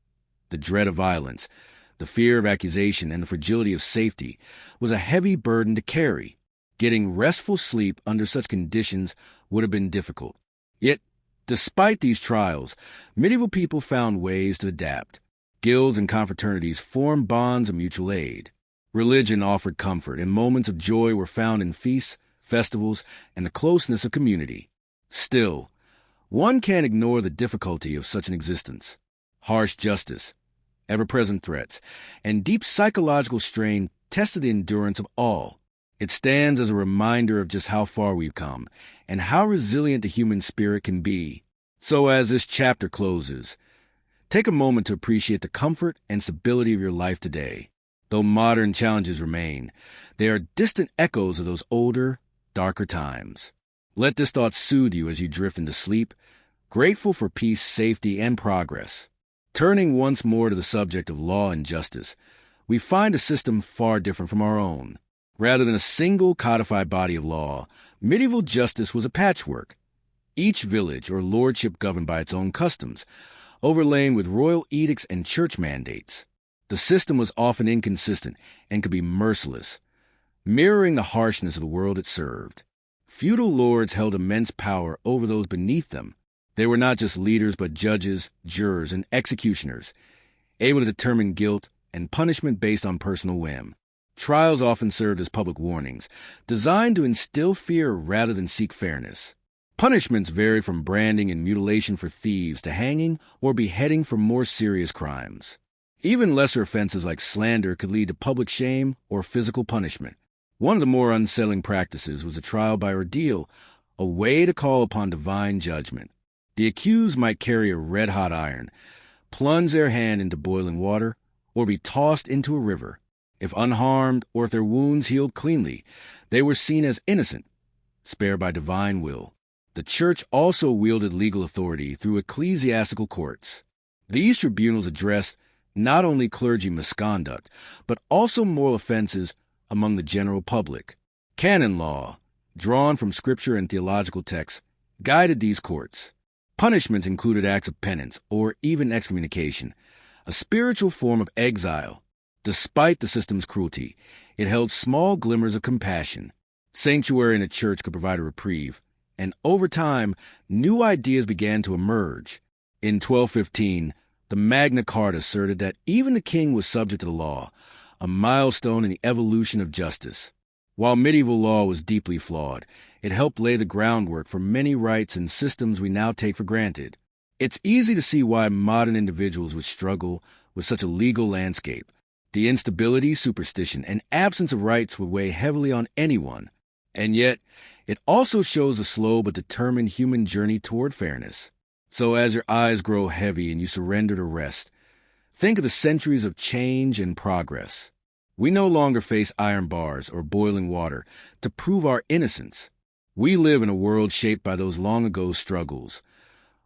the dread of violence, the fear of accusation, and the fragility of safety was a heavy burden to carry. Getting restful sleep under such conditions would have been difficult. Yet, despite these trials, medieval people found ways to adapt. Guilds and confraternities formed bonds of mutual aid. Religion offered comfort, and moments of joy were found in feasts, festivals, and the closeness of community. Still, one can't ignore the difficulty of such an existence. Harsh justice, ever-present threats, and deep psychological strain tested the endurance of all. It stands as a reminder of just how far we've come and how resilient the human spirit can be. So as this chapter closes, take a moment to appreciate the comfort and stability of your life today. Though modern challenges remain, they are distant echoes of those older, darker times. Let this thought soothe you as you drift into sleep, grateful for peace, safety, and progress. Turning once more to the subject of law and justice, we find a system far different from our own. Rather than a single codified body of law, medieval justice was a patchwork. Each village or lordship governed by its own customs, overlain with royal edicts and church mandates. The system was often inconsistent and could be merciless, mirroring the harshness of the world it served. Feudal lords held immense power over those beneath them. They were not just leaders but judges, jurors, and executioners, able to determine guilt and punishment based on personal whim. Trials often served as public warnings, designed to instill fear rather than seek fairness. Punishments varied from branding and mutilation for thieves to hanging or beheading for more serious crimes. Even lesser offenses like slander could lead to public shame or physical punishment. One of the more unsettling practices was a trial by ordeal, a way to call upon divine judgment. The accused might carry a red-hot iron, plunge their hand into boiling water, or be tossed into a river. If unharmed or if their wounds healed cleanly, they were seen as innocent, spared by divine will. The church also wielded legal authority through ecclesiastical courts. These tribunals addressed not only clergy misconduct, but also moral offenses among the general public. Canon law, drawn from scripture and theological texts, guided these courts. Punishments included acts of penance or even excommunication, a spiritual form of exile. Despite the system's cruelty, it held small glimmers of compassion. Sanctuary in a church could provide a reprieve, and over time, new ideas began to emerge. In 1215, the Magna Carta asserted that even the king was subject to the law, a milestone in the evolution of justice. While medieval law was deeply flawed, it helped lay the groundwork for many rights and systems we now take for granted. It's easy to see why modern individuals would struggle with such a legal landscape. The instability, superstition, and absence of rights would weigh heavily on anyone. And yet, it also shows a slow but determined human journey toward fairness. So as your eyes grow heavy and you surrender to rest, think of the centuries of change and progress. We no longer face iron bars or boiling water to prove our innocence. We live in a world shaped by those long-ago struggles,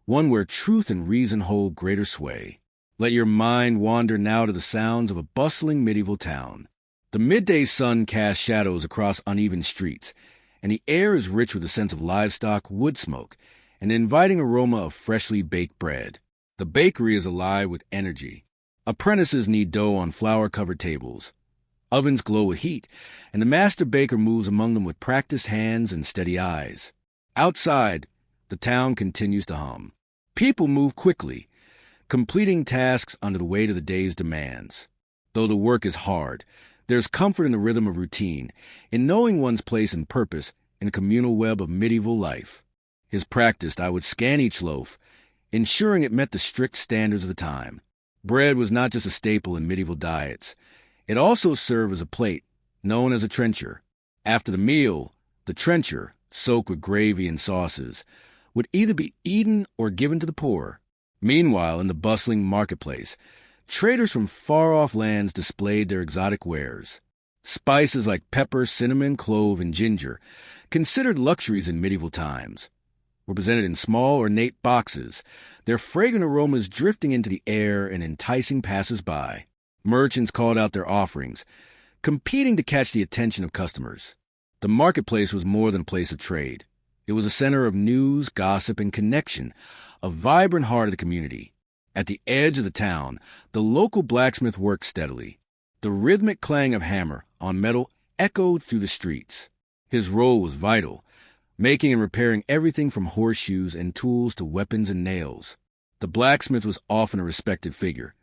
one where truth and reason hold greater sway. Let your mind wander now to the sounds of a bustling medieval town. The midday sun casts shadows across uneven streets, and the air is rich with the sense of livestock, wood smoke, and the inviting aroma of freshly baked bread. The bakery is alive with energy. Apprentices knead dough on flour-covered tables. Ovens glow with heat, and the master baker moves among them with practiced hands and steady eyes. Outside, the town continues to hum. People move quickly, completing tasks under the weight of the day's demands. Though the work is hard, there's comfort in the rhythm of routine, in knowing one's place and purpose in the communal web of medieval life. As practiced, I would scan each loaf, ensuring it met the strict standards of the time. Bread was not just a staple in medieval diets. It also served as a plate, known as a trencher. After the meal, the trencher, soaked with gravy and sauces, would either be eaten or given to the poor. Meanwhile, in the bustling marketplace, traders from far-off lands displayed their exotic wares. Spices like pepper, cinnamon, clove, and ginger, considered luxuries in medieval times, were presented in small, ornate boxes, their fragrant aromas drifting into the air and enticing passers-by. Merchants called out their offerings, competing to catch the attention of customers. The marketplace was more than a place of trade. It was a center of news, gossip, and connection, a vibrant heart of the community. At the edge of the town, the local blacksmith worked steadily. The rhythmic clang of hammer on metal echoed through the streets. His role was vital, making and repairing everything from horseshoes and tools to weapons and nails. The blacksmith was often a respected figure,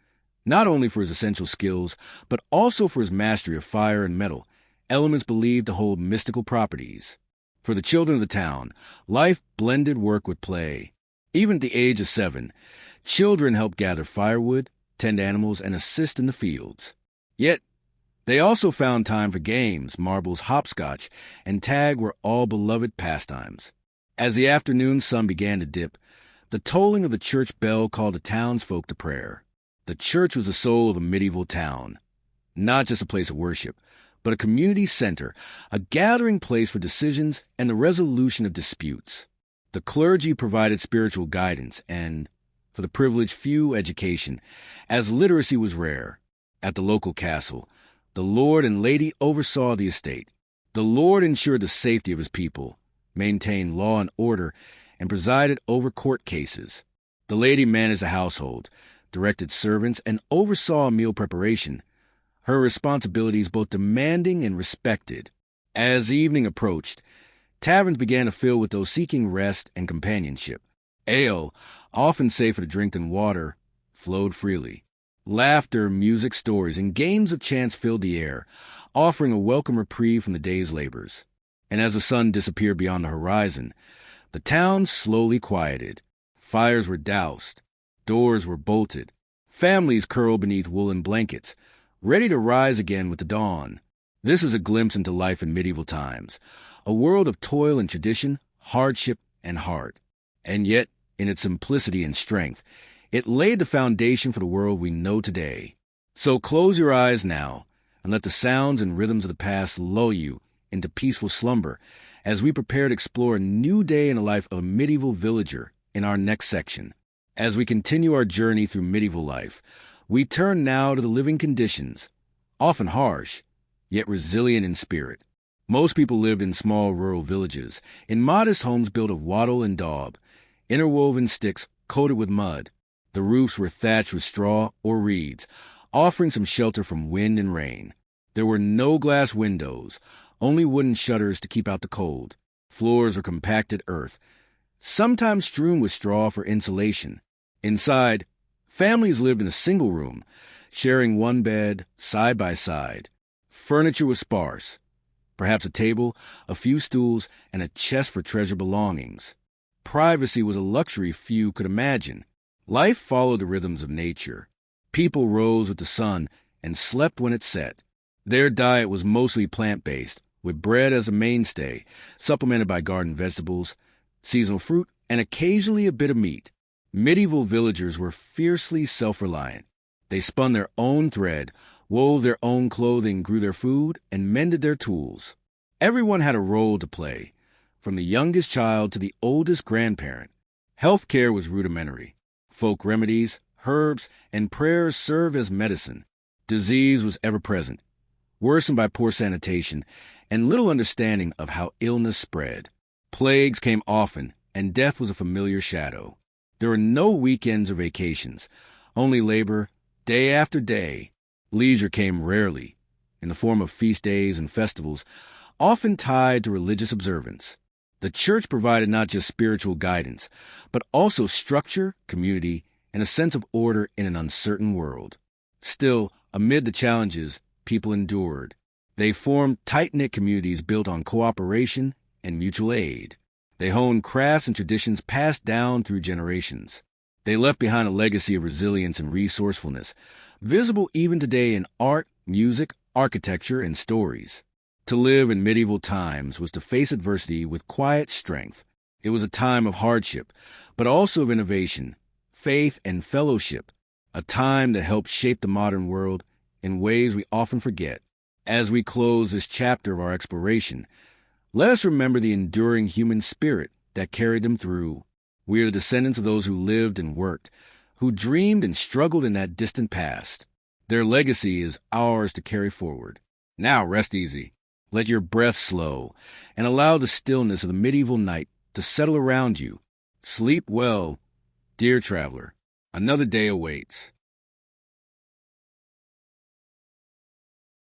not only for his essential skills, but also for his mastery of fire and metal, elements believed to hold mystical properties. For the children of the town, life blended work with play. Even at the age of 7, children helped gather firewood, tend animals, and assist in the fields. Yet, they also found time for games. Marbles, hopscotch, and tag were all beloved pastimes. As the afternoon sun began to dip, the tolling of the church bell called the townsfolk to prayer. The church was the soul of a medieval town, not just a place of worship, but a community center, a gathering place for decisions and the resolution of disputes. The clergy provided spiritual guidance and, for the privileged few, education, as literacy was rare. At the local castle, the lord and lady oversaw the estate. The lord ensured the safety of his people, maintained law and order, and presided over court cases. The lady managed the household, directed servants, and oversaw meal preparation, her responsibilities both demanding and respected. As evening approached, taverns began to fill with those seeking rest and companionship. Ale, often safer to drink than water, flowed freely. Laughter, music, stories, and games of chance filled the air, offering a welcome reprieve from the day's labors. And as the sun disappeared beyond the horizon, the town slowly quieted. Fires were doused. Doors were bolted. Families curled beneath woolen blankets, ready to rise again with the dawn. This is a glimpse into life in medieval times, a world of toil and tradition, hardship and heart. And yet, in its simplicity and strength, it laid the foundation for the world we know today. So close your eyes now, and let the sounds and rhythms of the past lull you into peaceful slumber as we prepare to explore a new day in the life of a medieval villager in our next section. As we continue our journey through medieval life, we turn now to the living conditions, often harsh, yet resilient in spirit. Most people lived in small rural villages, in modest homes built of wattle and daub, interwoven sticks coated with mud. The roofs were thatched with straw or reeds, offering some shelter from wind and rain. There were no glass windows, only wooden shutters to keep out the cold. Floors were compacted earth, sometimes strewn with straw for insulation. Inside, families lived in a single room, sharing one bed, side by side. Furniture was sparse, perhaps a table, a few stools, and a chest for treasured belongings. Privacy was a luxury few could imagine. Life followed the rhythms of nature. People rose with the sun and slept when it set. Their diet was mostly plant-based, with bread as a mainstay, supplemented by garden vegetables, seasonal fruit, and occasionally a bit of meat. Medieval villagers were fiercely self-reliant. They spun their own thread, wove their own clothing, grew their food, and mended their tools. Everyone had a role to play, from the youngest child to the oldest grandparent. Health care was rudimentary. Folk remedies, herbs, and prayers served as medicine. Disease was ever present, worsened by poor sanitation and little understanding of how illness spread. Plagues came often, and death was a familiar shadow. There were no weekends or vacations, only labor, day after day. Leisure came rarely, in the form of feast days and festivals, often tied to religious observance. The church provided not just spiritual guidance, but also structure, community, and a sense of order in an uncertain world. Still, amid the challenges, people endured. They formed tight-knit communities built on cooperation and mutual aid. They honed crafts and traditions passed down through generations. They left behind a legacy of resilience and resourcefulness, visible even today in art, music, architecture, and stories. To live in medieval times was to face adversity with quiet strength. It was a time of hardship, but also of innovation, faith, and fellowship, a time that helped shape the modern world in ways we often forget. As we close this chapter of our exploration, let us remember the enduring human spirit that carried them through. We are the descendants of those who lived and worked, who dreamed and struggled in that distant past. Their legacy is ours to carry forward. Now rest easy. Let your breath slow, and allow the stillness of the medieval night to settle around you. Sleep well, dear traveler. Another day awaits.